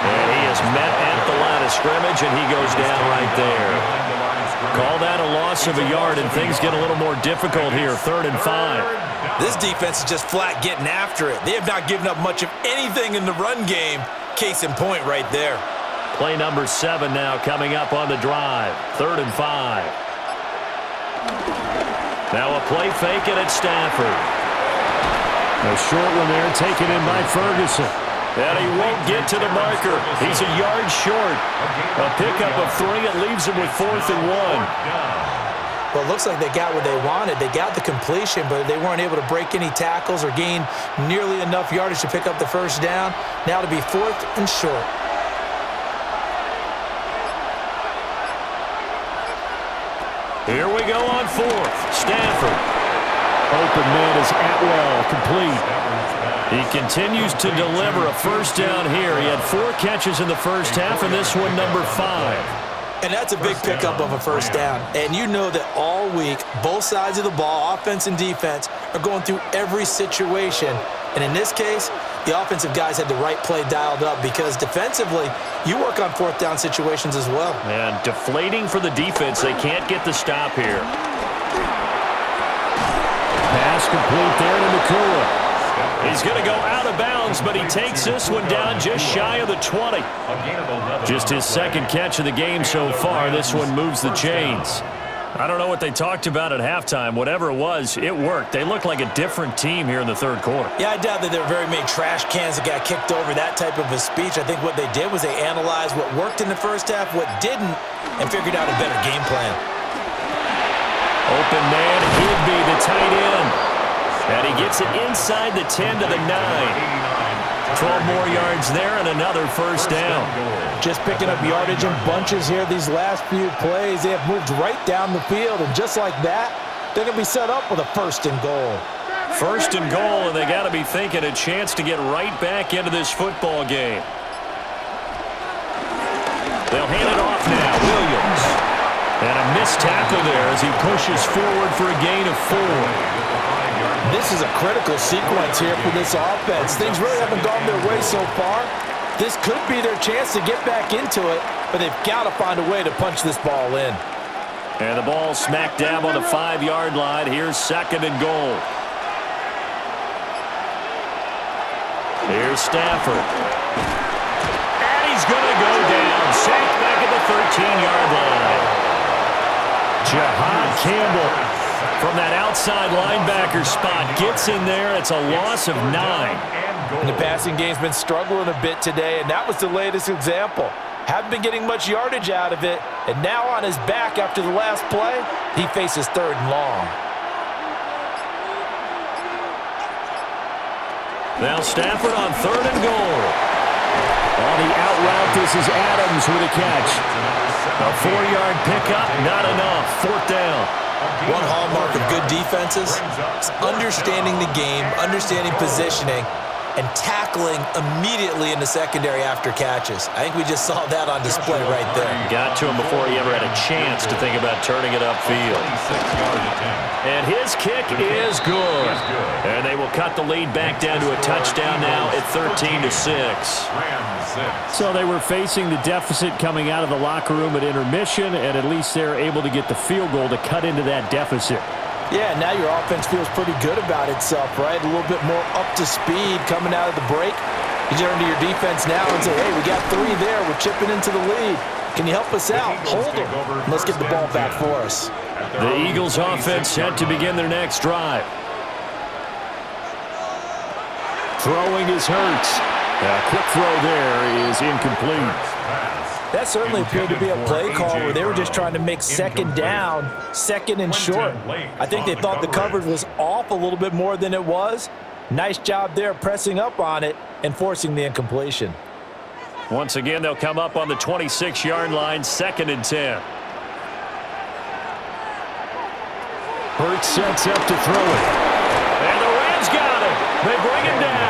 A: And he is met at the line of scrimmage, and he goes down right there. Call that a loss of a yard, and things get a little more difficult here, 3rd and 5.
C: This defense is just flat getting after it. They have not given up much of anything in the run game. Case in point right there.
A: Play number 7 now coming up on the drive, 3rd and 5. Now a play fake, and it's Stafford. A short one there taken in by Ferguson. And he won't get to the marker. He's a yard short. A pickup of 3. It leaves him with 4th and 1.
C: Well, it looks like they got what they wanted. They got the completion, but they weren't able to break any tackles or gain nearly enough yardage to pick up the first down. Now to be 4th and short.
A: Here we go on 4th. Stafford. Open man is Atwell, complete. He continues to deliver a first down here. He had 4 catches in the first half, and this one number 5.
C: And that's a big pickup of a first down. And you know that all week, both sides of the ball, offense and defense, are going through every situation. And in this case, the offensive guys had the right play dialed up, because defensively, you work on 4th down situations as well.
A: And deflating for the defense. They can't get the stop here. Pass complete there to Nakua. He's going to go out of bounds, but he takes this one down just shy of the 20. Just his 2nd catch of the game so far. This one moves the chains. I don't know what they talked about at halftime. Whatever it was, it worked. They look like a different team here in the 3rd quarter.
C: Yeah, I doubt that there were very many trash cans that got kicked over, that type of a speech. I think what they did was they analyzed what worked in the first half, what didn't, and figured out a better game plan.
A: Open man, Higby, the tight end. And he gets it inside the 10 to the 9. 12 more yards there and another first down.
C: Just picking up yardage in bunches here these last few plays. They have moved right down the field, and just like that, they're going to be set up with a 1st and goal.
A: 1st and goal, and they got to be thinking a chance to get right back into this football game. They'll hand it off now. Williams. And a missed tackle there as he pushes forward for a gain of 4.
C: This is a critical sequence here for this offense. Things really haven't gone their way so far. This could be their chance to get back into it but they've got to find a way to punch this ball in.
A: And the ball smack dab on the 5-yard line. Here's 2nd and goal. Here's Stafford. And he's going to go down. Sacked back at the 13-yard line. Jahad Campbell from that outside linebacker spot gets in there. It's a loss of 9.
C: And the passing game's been struggling a bit today, and that was the latest example. Haven't been getting much yardage out of it, and now on his back after the last play, he faces 3rd and long.
A: Now Stafford on 3rd and goal. On the out route, this is Adams with a catch. A 4-yard pickup, not enough. 4th down.
C: One hallmark of good defenses is understanding the game, understanding positioning, and tackling immediately in the secondary after catches. I think we just saw that on display right there.
A: Got to him before he ever had a chance to think about turning it upfield. And his kick is good. And they will cut the lead back down to a touchdown now at 13-6. So they were facing the deficit coming out of the locker room at intermission, and at least they're able to get the field goal to cut into that deficit.
C: Yeah, now your offense feels pretty good about itself, right? A little bit more up to speed coming out of the break. You turn to your defense now and say, hey, we got 3 there. We're chipping into the lead. Can you help us out? Hold them. Let's get the ball back for us.
A: The Eagles offense set to begin their next drive. Throwing is Hurts. A quick throw there is incomplete.
C: That certainly appeared to be a play call where they were just trying to make 2nd down, 2nd and short. I think they thought the coverage was off a little bit more than it was. Nice job there pressing up on it and forcing the incompletion.
A: Once again, they'll come up on the 26-yard line, 2nd and 10. Hurts sets up to throw it. And the Rams got it. They bring him down.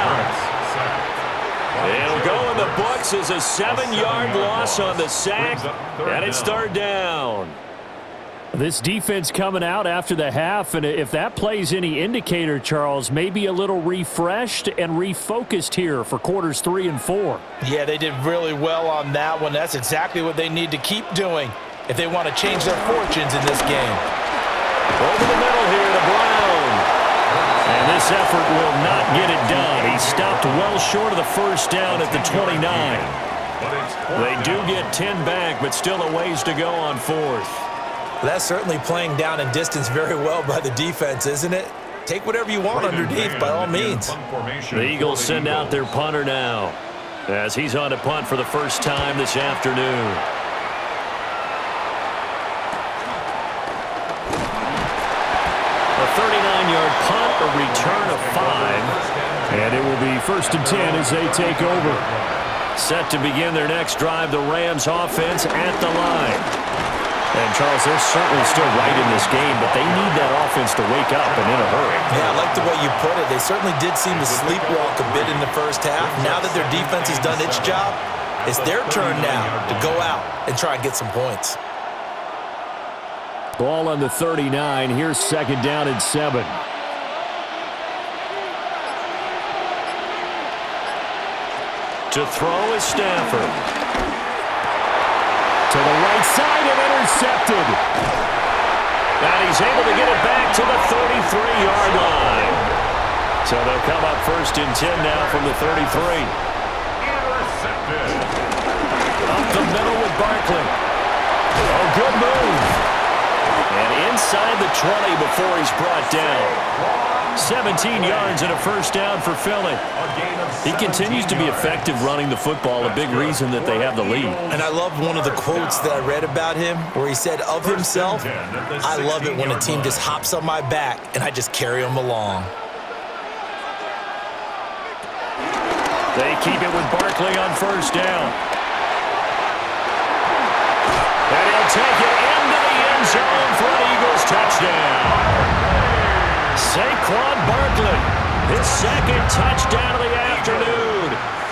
A: It'll go in the books as a 7-yard loss on the sack, and it's 3rd down. This defense coming out after the half, and if that plays any indicator, Charles, maybe a little refreshed and refocused here for quarters 3 and 4.
C: Yeah, they did really well on that one. That's exactly what they need to keep doing if they want to change their fortunes in this game.
A: Over the middle here to Brown. And this effort will not get it done. He stopped well short of the 1st down at the 29. They do get 10 back, but still a ways to go on 4th.
C: That's certainly playing down in distance very well by the defense, isn't it? Take whatever you want underneath, by all means.
A: The Eagles send out their punter now, as he's on to punt for the first time this afternoon. A 39-yard punt, a return of 5. And it will be 1st and 10 as they take over. Set to begin their next drive, the Rams offense at the line. And, Charles, they're certainly still right in this game, but they need that offense to wake up and in a hurry.
C: Yeah, I like the way you put it. They certainly did seem to sleepwalk a bit in the first half. Now that their defense has done its job, it's their turn now to go out and try and get some points.
A: Ball on the 39. Here's 2nd down and 7. To throw is Stafford. To the right side and intercepted. And he's able to get it back to the 33-yard line. So they'll come up 1st and 10 now from the 33.
B: Intercepted.
A: Up the middle with Barkley. Oh, good move. And inside the 20 before he's brought down. 17 yards and a 1st down for Philly. He continues to be effective running the football, a big reason that they have the lead.
C: And I love one of the quotes that I read about him where he said of himself, I love it when a team just hops on my back and I just carry them along.
A: They keep it with Barkley on 1st down. And he'll take it into the end zone for an Eagles touchdown. Saquon Barkley, his 2nd touchdown of the afternoon.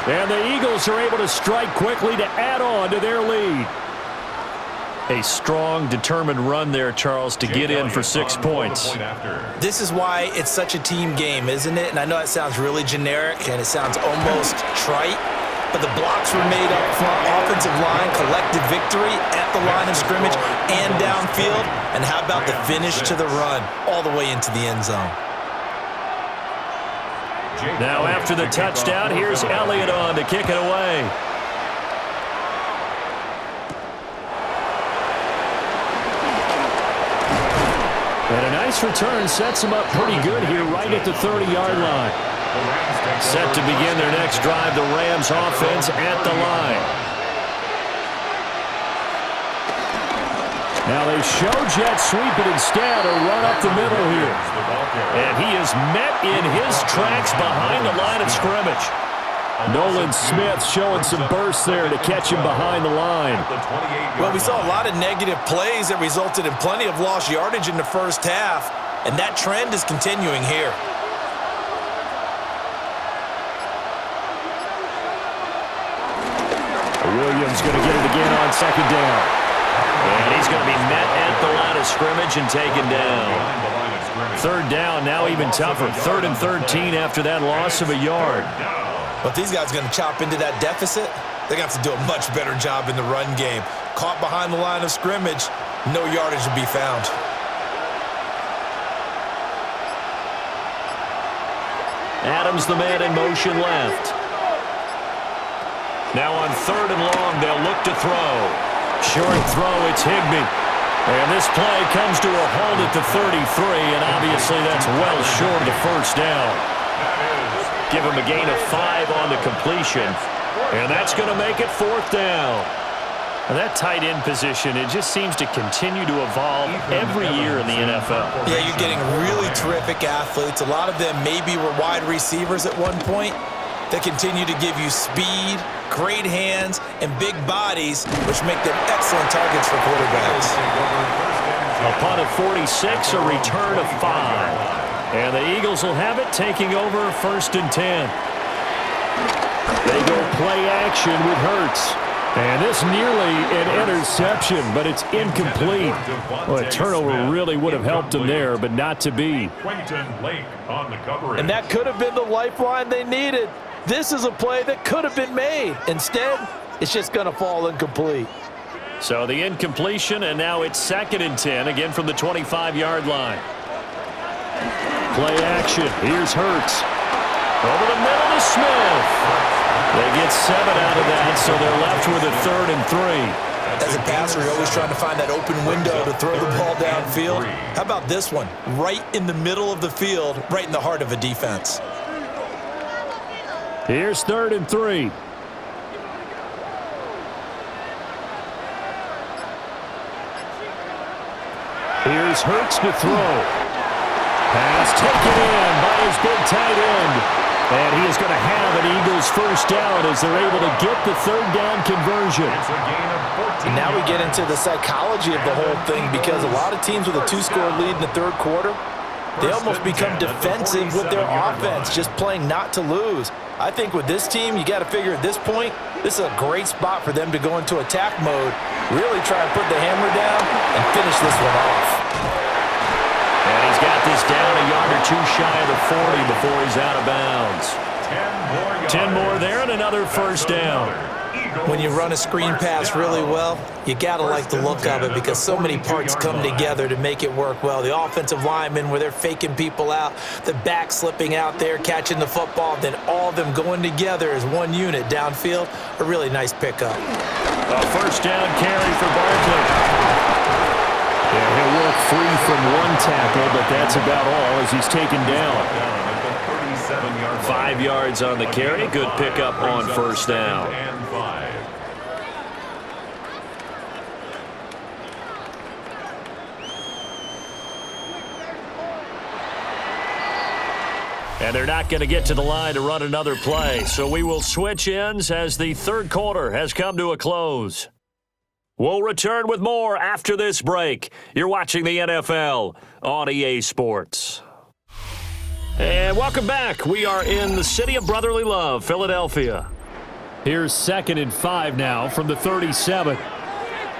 A: And the Eagles are able to strike quickly to add on to their lead. A strong, determined run there, Charles, to get in for 6 points.
C: This is why it's such a team game, isn't it? And I know it sounds really generic and it sounds almost trite, but the blocks were made up front. offensive line, collective victory at the line of scrimmage and downfield. And how about the finish to the run all the way into the end zone?
A: Now after the touchdown, here's Elliott on to kick it away. And a nice return sets him up pretty good here right at the 30-yard line. Set to begin their next drive, the Rams offense at the line. Now they show jet sweep, but instead a run up the middle here. And he is met in his tracks behind the line of scrimmage. Nolan Smith showing some bursts there to catch him behind the line.
C: Well, we saw a lot of negative plays that resulted in plenty of lost yardage in the first half, and that trend is continuing here.
A: Williams going to get it again on second down. And he's going to be met at the line of scrimmage and taken down. Third down, now even tougher. 3rd and 13 after that loss of a yard.
C: But these guys are going to chop into that deficit. They're going to have to do a much better job in the run game. Caught behind the line of scrimmage, no yardage to be found.
A: Adams, the man in motion left. Now on 3rd and long, they'll look to throw. Short throw, it's Higbee. And this play comes to a halt at the 33, and obviously that's well short of the first down. Give him a gain of 5 on the completion, and that's going to make it 4th down. And that tight end position, it just seems to continue to evolve every year in the NFL.
C: Yeah, you're getting really terrific athletes. A lot of them maybe were wide receivers at one point. They continue to give you speed, great hands, and big bodies, which make them excellent targets for quarterbacks.
A: A punt of 46, a return of 5. And the Eagles will have it, taking over 1st and 10. They go play action with Hurts. And this nearly an interception, but it's incomplete. Well, a turnover really would have helped them there, but not to be.
C: And that could have been the lifeline they needed. This is a play that could have been made. Instead, it's just going to fall incomplete.
A: So the incompletion, and now it's 2nd and 10, again from the 25-yard line. Play action. Here's Hurts. Over the middle to Smith. They get 7 out of that, so they're left with a 3rd and 3.
C: As a passer, you're always trying to find that open window to throw the ball downfield. How about this one? Right in the middle of the field, right in the heart of a defense.
A: Here's 3rd and 3. Here's Hurts to throw. Pass taken in by his big tight end. And he is going to have an Eagles first down as they're able to get the 3rd down conversion.
C: And now we get into the psychology of the whole thing, because a lot of teams with a 2-score lead in the 3rd quarter, they almost become defensive with their offense, just playing not to lose. I think with this team, you got to figure at this point, this is a great spot for them to go into attack mode, really try and put the hammer down and finish this one off.
A: And he's got this down a yard or 2 shy of the 40 before he's out of bounds. 10 more there and another first down.
C: When you run a screen pass really well, you got to like the look of it, because so many parts come together to make it work well. The offensive linemen, where they're faking people out, the back slipping out there, catching the football, then all of them going together as one unit downfield. A really nice pickup.
A: A first down carry for Barkley. Yeah, he'll work free from one tackle, but that's about all as he's taken down. 5 yards on the carry. Good pickup on first down. And they're not going to get to the line to run another play, so we will switch ends as the 3rd quarter has come to a close. We'll return with more after this break. You're watching the NFL on EA Sports. And welcome back. We are in the city of brotherly love, Philadelphia. Here's 2nd and 5 now from the 37.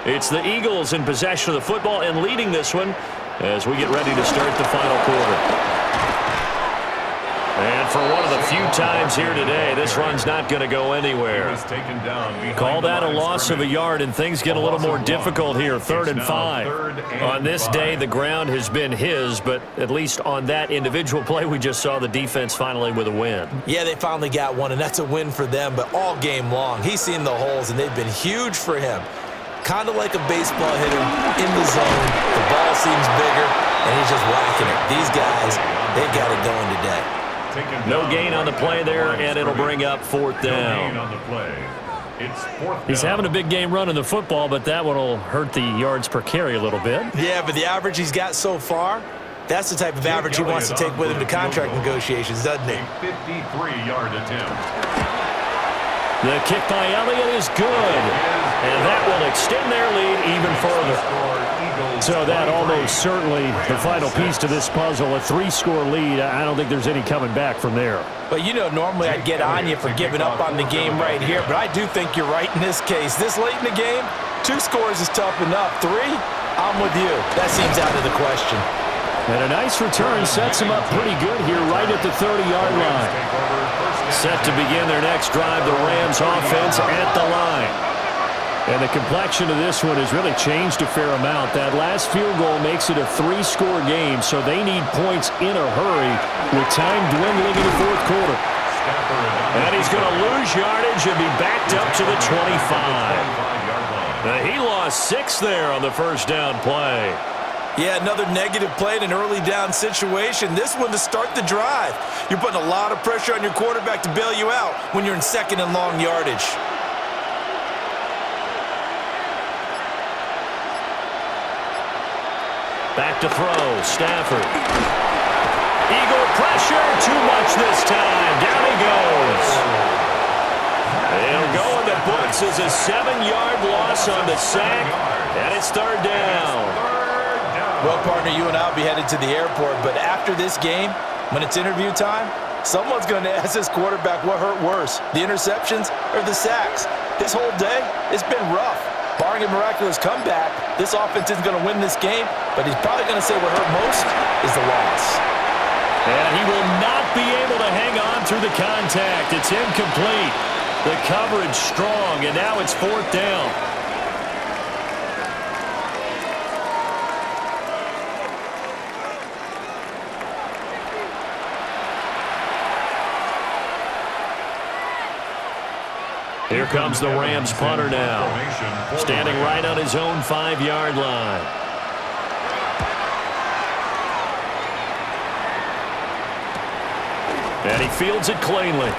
A: It's the Eagles in possession of the football and leading this one as we get ready to start the final quarter. And for one of the few times here today, this run's not going to go anywhere. Call that a loss of a yard, and things get a little more difficult here, 3rd and 5. On this day, the ground has been his, but at least on that individual play, we just saw the defense finally with a win.
C: Yeah, they finally got one, and that's a win for them, but all game long, he's seen the holes, and they've been huge for him. Kind of like a baseball hitter in the zone. The ball seems bigger, and he's just whacking it. These guys, they got it going today.
A: No gain on the play there, and it'll bring up 4th down. He's having a big game running the football, but that one will hurt the yards per carry a little bit.
C: Yeah, but the average he's got so far, that's the type of average he wants to take with him to contract negotiations, doesn't he?
B: 53-yard attempt.
A: The kick by Elliott is good, and that will extend their lead even further. So that almost certainly the final piece to this puzzle, a 3-score lead. I don't think there's any coming back from there.
C: But you know, normally I'd get on you for giving up on the game right here, but I do think you're right in this case. This late in the game, 2 scores is tough enough. 3, I'm with you. That seems out of the question.
A: And a nice return sets him up pretty good here right at the 30-yard line. Set to begin their next drive, the Rams offense at the line. And the complexion of this one has really changed a fair amount. That last field goal makes it a 3-score game, so they need points in a hurry with time dwindling in the 4th quarter. And he's going to lose yardage and be backed up to the 25. Now, he lost 6 there on the 1st down play.
C: Yeah, another negative play in an early down situation. This one to start the drive. You're putting a lot of pressure on your quarterback to bail you out when you're in 2nd and long yardage.
A: Back to throw, Stafford. Eagle pressure, too much this time. Down he goes. He'll go in the books as a 7-yard loss on the sack, and it's 3rd down.
C: Well, partner, you and I will be headed to the airport, but after this game, when it's interview time, someone's going to ask this quarterback what hurt worse, the interceptions or the sacks. This whole day, it's been rough. Barring a miraculous comeback, this offense isn't going to win this game, but he's probably going to say what hurt most is the loss.
A: And he will not be able to hang on through the contact. It's incomplete. The coverage strong, and now it's 4th down. Here comes the Rams punter now, standing right on his own 5-yard line. And he fields it cleanly.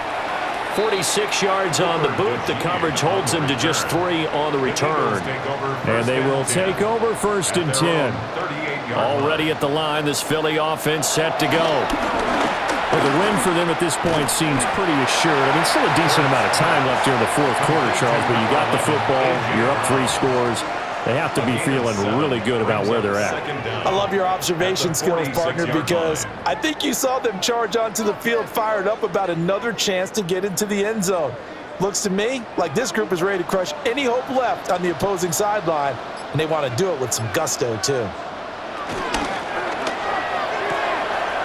A: 46 yards on the boot. The coverage holds him to just 3 on the return. And they will take over 1st and 10. Already at the line, this Philly offense set to go. Well, the win for them at this point seems pretty assured. I mean, still a decent amount of time left here in the 4th quarter, Charles, but you got the football, you're up 3 scores. They have to be feeling really good about where they're at.
C: I love your observation skills, partner, because I think you saw them charge onto the field fired up about another chance to get into the end zone. Looks to me like this group is ready to crush any hope left on the opposing sideline, and they want to do it with some gusto, too.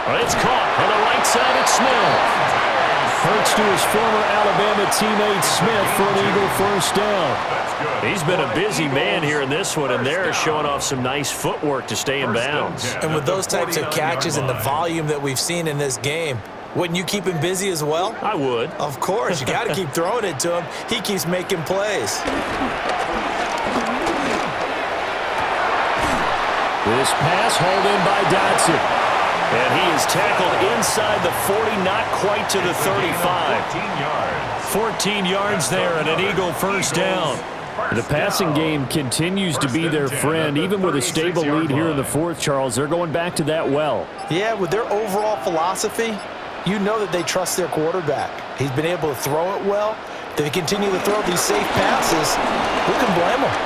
A: It's caught on the right side. It's Smith. Hurts to his former Alabama teammate Smith for an Eagle 1st down. He's been a busy man here in this one, and they're showing off some nice footwork to stay in bounds.
C: And with those types of catches and the volume that we've seen in this game, wouldn't you keep him busy as well?
A: I would.
C: Of course. You got to keep throwing it to him. He keeps making plays.
A: This pass hauled in by Dotson. And he is tackled inside the 40, not quite to the 35. 14 yards there and an Eagle 1st down. The passing game continues to be their friend. Even with a stable lead here in the 4th, Charles, they're going back to that well.
C: Yeah, with their overall philosophy, you know that they trust their quarterback. He's been able to throw it well. If they continue to throw these safe passes, who can blame them?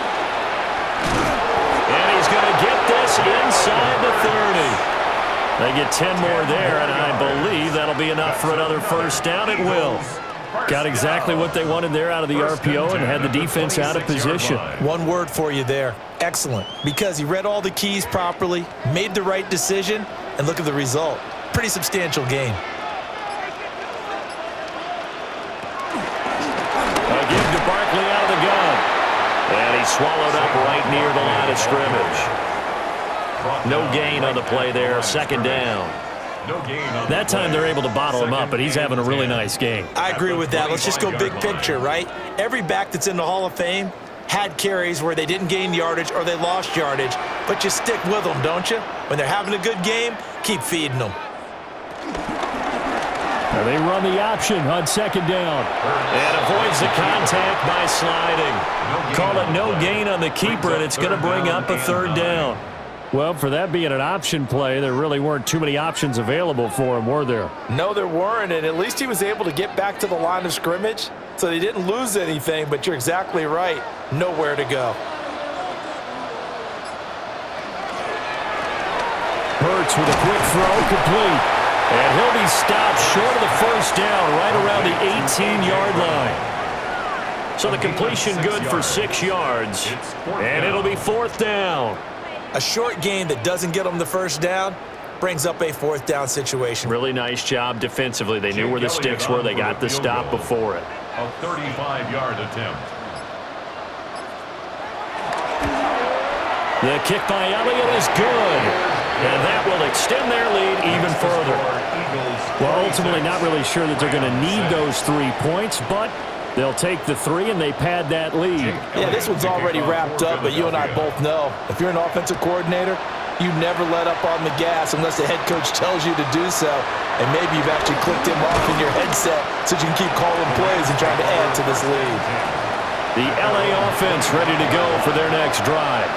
A: And he's going to get this inside the 30. They get 10 more there, and I believe that'll be enough for another 1st down. It will. Got exactly what they wanted there out of the RPO and had the defense out of position.
C: One word for you there. Excellent. Because he read all the keys properly, made the right decision, and look at the result. Pretty substantial gain.
A: And he's swallowed up right near the line of scrimmage. No gain on the play there, second down. That time they're able to bottle him up, but he's having a really nice game.
C: I agree with that. Let's just go big picture, right? Every back that's in the Hall of Fame had carries where they didn't gain yardage or they lost yardage, but you stick with them, don't you? When they're having a good game, keep feeding them.
A: Now they run the option on second down and avoids the contact by sliding. Call it no gain on the keeper, and it's going to bring up a third down. Well, for that being an option play, there really weren't too many options available for him, were there?
C: No, there weren't, and at least he was able to get back to the line of scrimmage, so they didn't lose anything, but you're exactly right. Nowhere to go.
A: Hurts with a quick throw, complete. And he'll be stopped short of the first down, right around the 18-yard line. So the completion good for 6 yards, and it'll be fourth down.
C: A short gain that doesn't get them the first down brings up a fourth down situation.
A: Really nice job defensively. They knew where the sticks were. They got the stop before it.
B: A 35-yard attempt.
A: The kick by Elliott is good. And that will extend their lead even further. Well, ultimately not really sure that they're going to need those 3 points, but they'll take the 3 and they pad that lead.
C: Yeah, this one's already wrapped up, but you and I both know if you're an offensive coordinator, you never let up on the gas unless the head coach tells you to do so. And maybe you've actually clicked him off in your headset so you can keep calling plays and trying to add to this lead.
A: The LA offense ready to go for their next drive.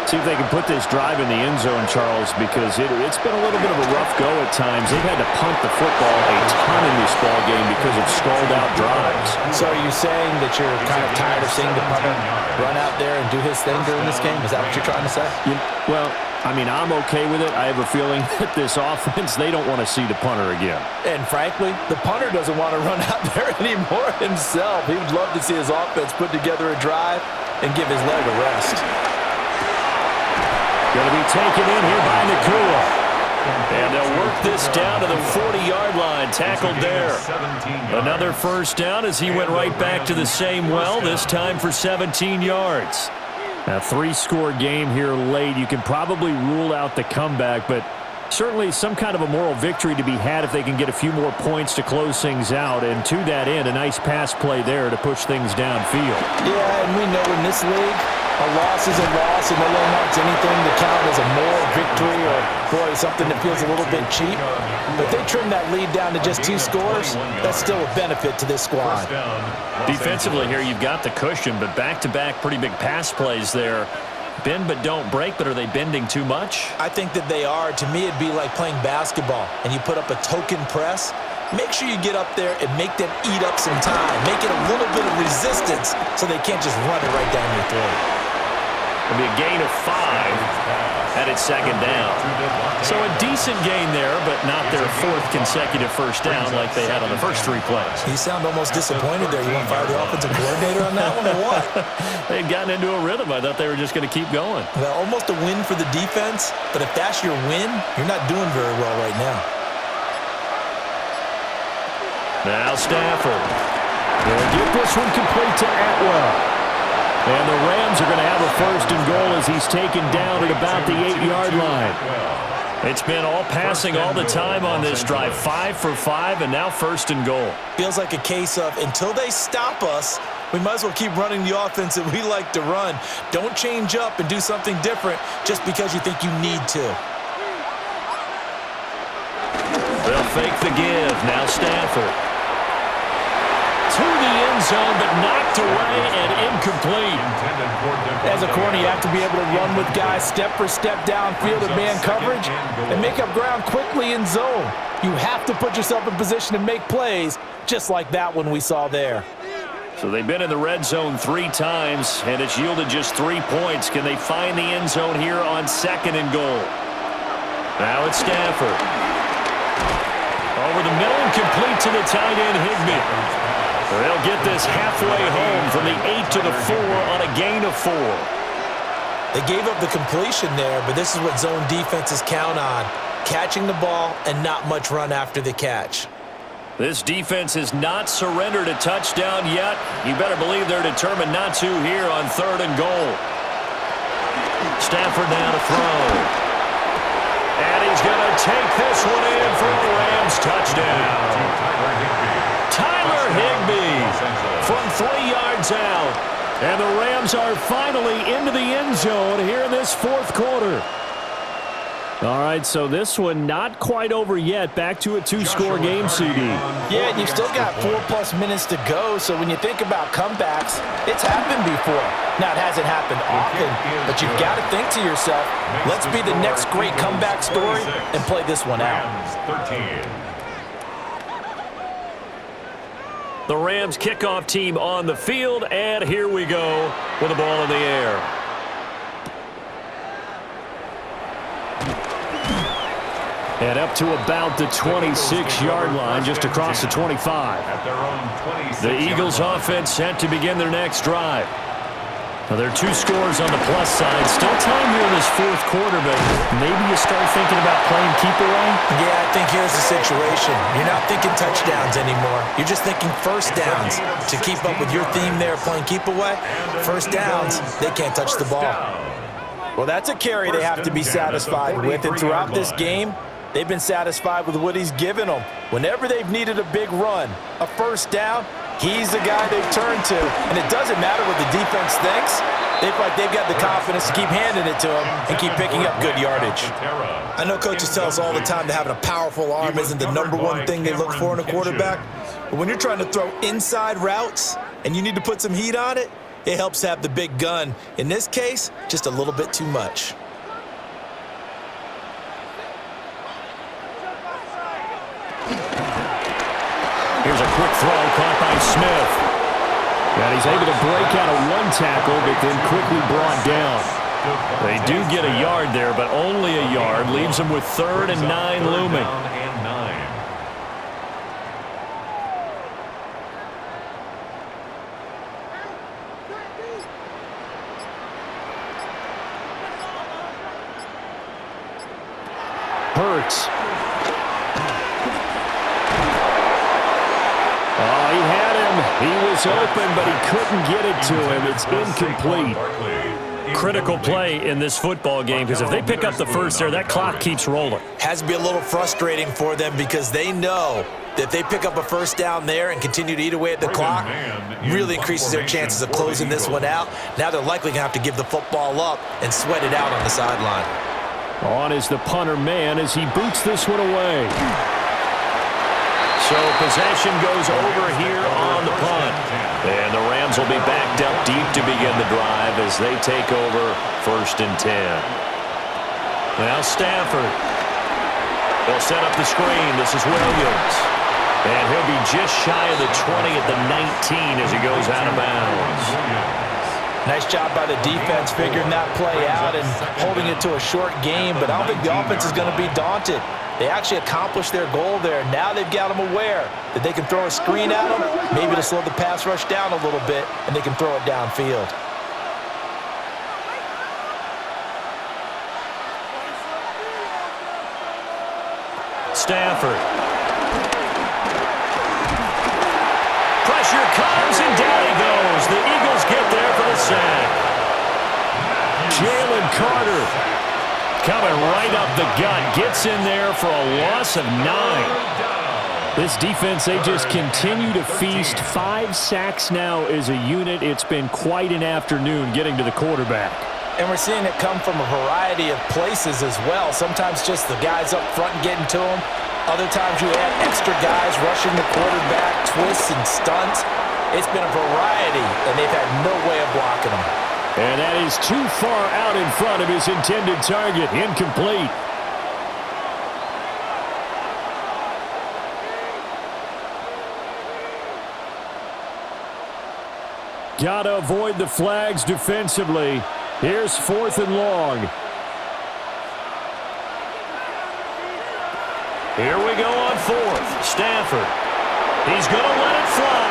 A: See if they can put this drive in the end zone, Charles, because it's been a little bit of a rough go at times. They've had to punt the football a ton in this ball game because of stalled-out drives.
C: So are you saying that you're kind of tired of seeing the punter run out there and do his thing during this game? Is that what you're trying to say?
A: Well, I mean, I'm okay with it. I have a feeling that this offense, they don't want to see the punter again.
C: And frankly, the punter doesn't want to run out there anymore himself. He would love to see his offense put together a drive and give his leg a rest.
A: Going to be taken in here by Nakua. And they'll work this down to the 40-yard line. Tackled there. Another first down as he went right back to the same well, this time for 17 yards. A 3-score game here late. You can probably rule out the comeback, but certainly some kind of a moral victory to be had if they can get a few more points to close things out. And to that end, a nice pass play there to push things downfield.
C: Yeah, and we know in this league, a loss is a loss, and no one wants anything to count as a moral victory or, boy, something that feels a little bit cheap. But they trim that lead down to just 2 scores. That's still a benefit to this squad.
A: Defensively here, you've got the cushion, but back-to-back pretty big pass plays there. Bend but don't break, but are they bending too much?
C: I think that they are. To me, it'd be like playing basketball, and you put up a token press. Make sure you get up there and make them eat up some time. Make it a little bit of resistance so they can't just run it right down your throat.
A: It'll be a gain of 5 at its second down. So a decent gain there, but not their 4th consecutive first down like they had on the first 3 plays.
C: You sound almost disappointed there. You want to fire the offensive coordinator on that one or what?
A: They'd gotten into a rhythm. I thought they were just going to keep going.
C: Well, almost a win for the defense, but if that's your win, you're not doing very well right now.
A: Now Stafford. They'll get this one complete to Atwell. And the Rams are going to have a first and goal as he's taken down at about the 8-yard line. It's been all passing all the time on this drive. 5 for 5, and now first and goal.
C: Feels like a case of until they stop us, we might as well keep running the offense that we like to run. Don't change up and do something different just because you think you need to.
A: They'll fake the give. Now Stafford. To the end zone, but knocked away and incomplete.
C: As a corner, you have to be able to run with guys step for step downfield in man coverage and make up ground quickly in zone. You have to put yourself in position to make plays, just like that one we saw there.
A: So they've been in the red zone 3 times, and it's yielded just 3 points. Can they find the end zone here on second and goal? Now it's Stafford. Over the middle and complete to the tight end, Higbee. They'll get this halfway home from the 8 to the 4 on a gain of 4.
C: They gave up the completion there, but this is what zone defenses count on. Catching the ball and not much run after the catch.
A: This defense has not surrendered a touchdown yet. You better believe they're determined not to here on 3rd and goal. Stafford now to throw. And he's going to take this one in for a Rams touchdown. Tyler Higbee from 3 yards out. And the Rams are finally into the end zone here in this 4th quarter. All right, so this one not quite over yet. Back to a 2-score game, CD.
C: Yeah, and you've still got 4+ minutes to go, so when you think about comebacks, it's happened before. Now, it hasn't happened often, but you've got to think to yourself, let's be the next great comeback story and play this one out.
A: The Rams kickoff team on the field, and here we go with the ball in the air. And up to about the 26-yard line, just across the 25. The Eagles offense set to begin their next drive. Now, there are 2 scores on the plus side. Still time here in this 4th quarter, but maybe you start thinking about playing keep away?
C: Yeah, I think here's the situation. You're not thinking touchdowns anymore. You're just thinking first downs. To keep up with your theme there, playing keep away, first downs, they can't touch the ball. Well, that's a carry they have to be satisfied with, and throughout this game, they've been satisfied with what he's given them. Whenever they've needed a big run, a first down, he's the guy they've turned to. And it doesn't matter what the defense thinks. They feel like they've got the confidence to keep handing it to him and keep picking up good yardage. I know coaches tell us all the time that having a powerful arm isn't the #1 thing they look for in a quarterback. But when you're trying to throw inside routes and you need to put some heat on it, it helps to have the big gun. In this case, just a little bit too much.
A: Here's a quick throw caught by Smith. And he's able to break out of 1 tackle, but then quickly brought down. They do get a yard there, but only a yard. Leaves them with 3rd and 9 looming. Hurts. Oh, he had him. He was open, but he couldn't get it to him. It's incomplete. Critical play in this football game, because if they pick up the first there, that clock keeps rolling.
C: Has to be a little frustrating for them because they know that if they pick up a first down there and continue to eat away at the clock, really increases their chances of closing this one out. Now they're likely going to have to give the football up and sweat it out on the sideline.
A: On is the punter man as he boots this one away. So possession goes over here on the punt. And the Rams will be backed up deep to begin the drive as they take over 1st and 10. Now Stafford. They'll set up the screen. This is Williams. And he'll be just shy of the 20 at the 19 as he goes out of bounds.
C: Nice job by the defense figuring that play out and holding it to a short game, but I don't think the offense is going to be daunted. They actually accomplished their goal there. Now they've got them aware that they can throw a screen at them, maybe to slow the pass rush down a little bit, and they can throw it downfield.
A: Stafford. Pressure comes, and down he goes. The Eagles get there for the sack. Jalen Carter coming right up the gut. Gets in there for a loss of 9. This defense, they just continue to feast. 5 sacks now as a unit. It's been quite an afternoon getting to the quarterback.
C: And we're seeing it come from a variety of places as well. Sometimes just the guys up front getting to them. Other times you add extra guys rushing the quarterback, twists and stunts. It's been a variety, and they've had no way of blocking them.
A: And that is too far out in front of his intended target. Incomplete. Gotta avoid the flags defensively. Here's 4th and long. Here we go on 4th. Stafford. He's going to let it fly.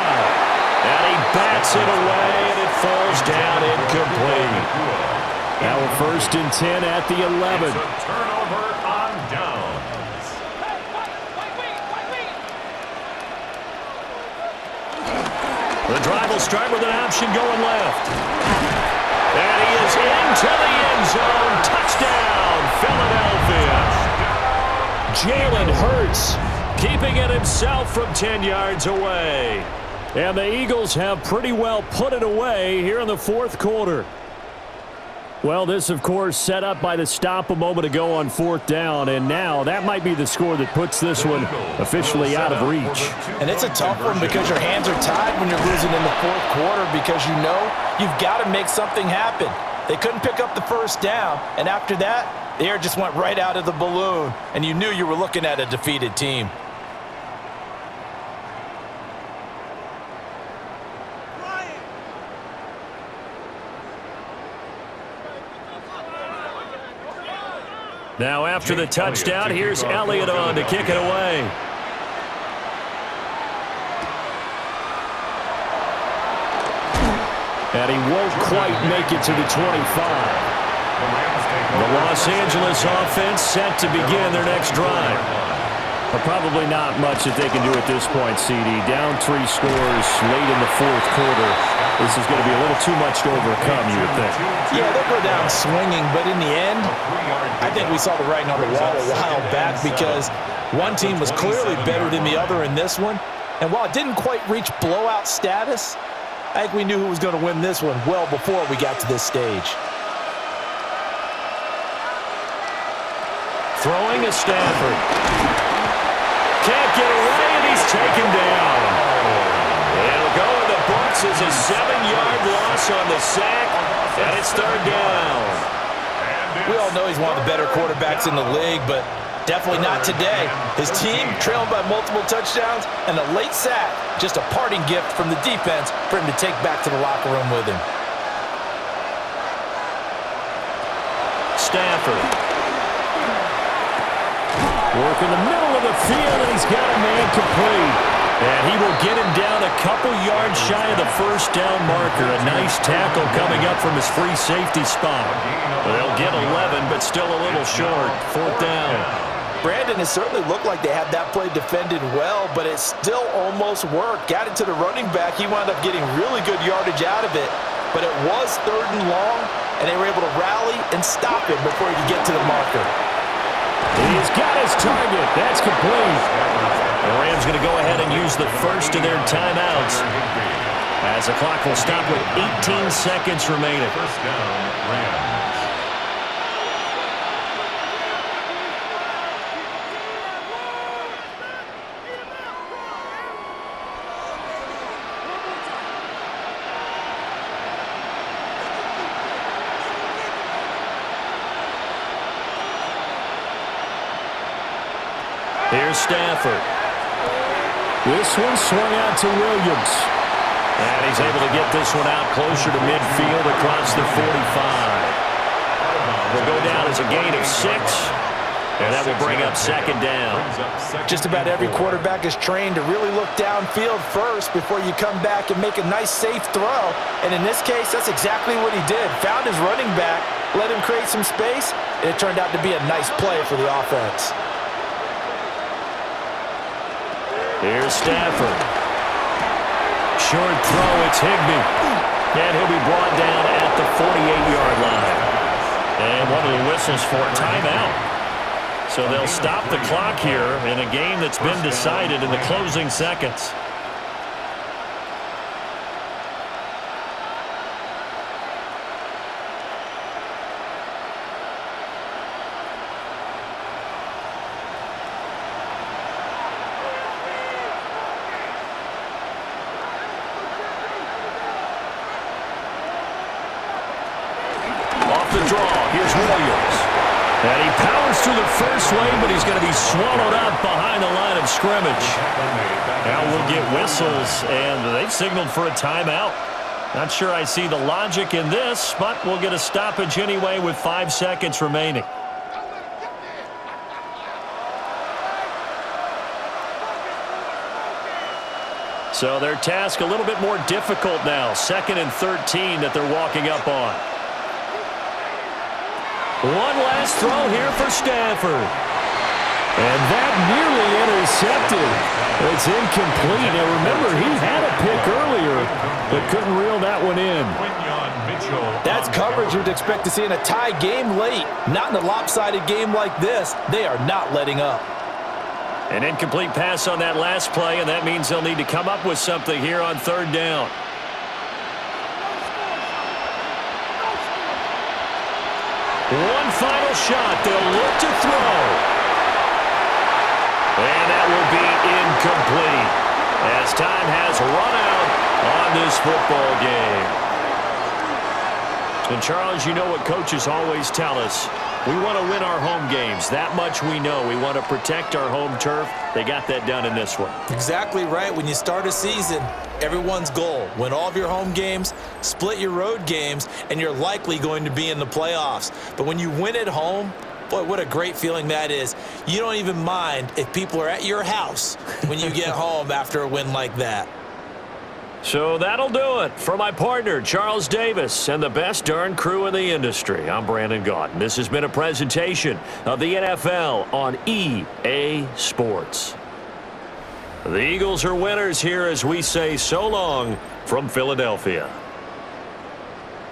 A: And he bats it away, and it falls down incomplete. Now a 1st and 10 at the 11.
B: It's a turnover on downs.
A: The drive will start with an option going left. And he is into the end zone. Touchdown, Philadelphia. Jalen Hurts keeping it himself from 10 yards away. And the Eagles have pretty well put it away here in the fourth quarter. Well, this, of course, set up by the stop a moment ago on fourth down, and now that might be the score that puts this one officially out of reach.
C: And it's a tough one because your hands are tied when you're losing in the fourth quarter because you know you've got to make something happen. They couldn't pick up the first down, and after that, the air just went right out of the balloon, and you knew you were looking at a defeated team.
A: Now after the touchdown, here's Elliott on to kick it away. And he won't quite make it to the 25. The Los Angeles offense set to begin their next drive. But probably not much that they can do at this point, CD. Down 3 scores late in the fourth quarter. This is going to be a little too much to overcome, you would think.
C: Yeah, they'll go down swinging, but in the end, I think we saw the writing on the wall a while back because one team was clearly better than the other in this one. And while it didn't quite reach blowout status, I think we knew who was going to win this one well before we got to this stage.
A: Throwing is Stafford. Can't get away, and he's taken down. It'll go in the books as a 7-yard loss on the sack, and it's third down.
C: We all know he's one of the better quarterbacks in the league, but definitely not today. His team trailed by multiple touchdowns, and a late sack, just a parting gift from the defense for him to take back to the locker room with him.
A: Stafford. Work in the middle of the field, and he's got a man complete. And he will get him down a couple yards shy of the first down marker. A nice tackle coming up from his free safety spot. They'll get 11, but still a little short. Fourth down.
C: Brandon, it certainly looked like they had that play defended well, but it still almost worked. Got it to the running back. He wound up getting really good yardage out of it. But it was third and long, and they were able to rally and stop him before he could get to the marker.
A: He's got his target. That's complete. The Rams going to go ahead and use the first of their timeouts as the clock will stop with 18 seconds remaining.
B: First down, Rams.
A: Here's Stafford. This one swung out to Williams. And he's able to get this one out closer to midfield across the 45. Will go down as a gain of 6. And that will bring up second down.
C: Just about every quarterback is trained to really look downfield first before you come back and make a nice, safe throw. And in this case, that's exactly what he did. Found his running back, let him create some space, and it turned out to be a nice play for the offense.
A: Here's Stafford. Short throw, it's Higbee. And he'll be brought down at the 48-yard line. And one of the whistles for a timeout. So they'll stop the clock here in a game that's been decided in the closing seconds. The draw. Here's Williams. And he powers through the first lane, but he's going to be swallowed up behind the line of scrimmage. Now we'll get whistles, and they've signaled for a timeout. Not sure I see the logic in this, but we'll get a stoppage anyway with 5 seconds remaining. So their task a little bit more difficult now. 2nd and 13 that they're walking up on. One last throw here for Stafford. And that nearly intercepted. It's incomplete. Now, remember, he had a pick earlier, but couldn't reel that one in.
C: That's coverage you'd expect to see in a tie game late. Not in a lopsided game like this. They are not letting up.
A: An incomplete pass on that last play, and that means they'll need to come up with something here on third down. One final shot. They'll look to throw. And that will be incomplete as time has run out on this football game. And, Charles, you know what coaches always tell us. We want to win our home games. That much we know. We want to protect our home turf. They got that done in this one.
C: Exactly right. When you start a season, everyone's goal, win all of your home games, split your road games, and you're likely going to be in the playoffs. But when you win at home, boy, what a great feeling that is. You don't even mind if people are at your house when you get home after a win like that.
A: So that'll do it for my partner, Charles Davis, and the best darn crew in the industry. I'm Brandon Gaudin. This has been a presentation of the NFL on EA Sports. The Eagles are winners here as we say so long from Philadelphia.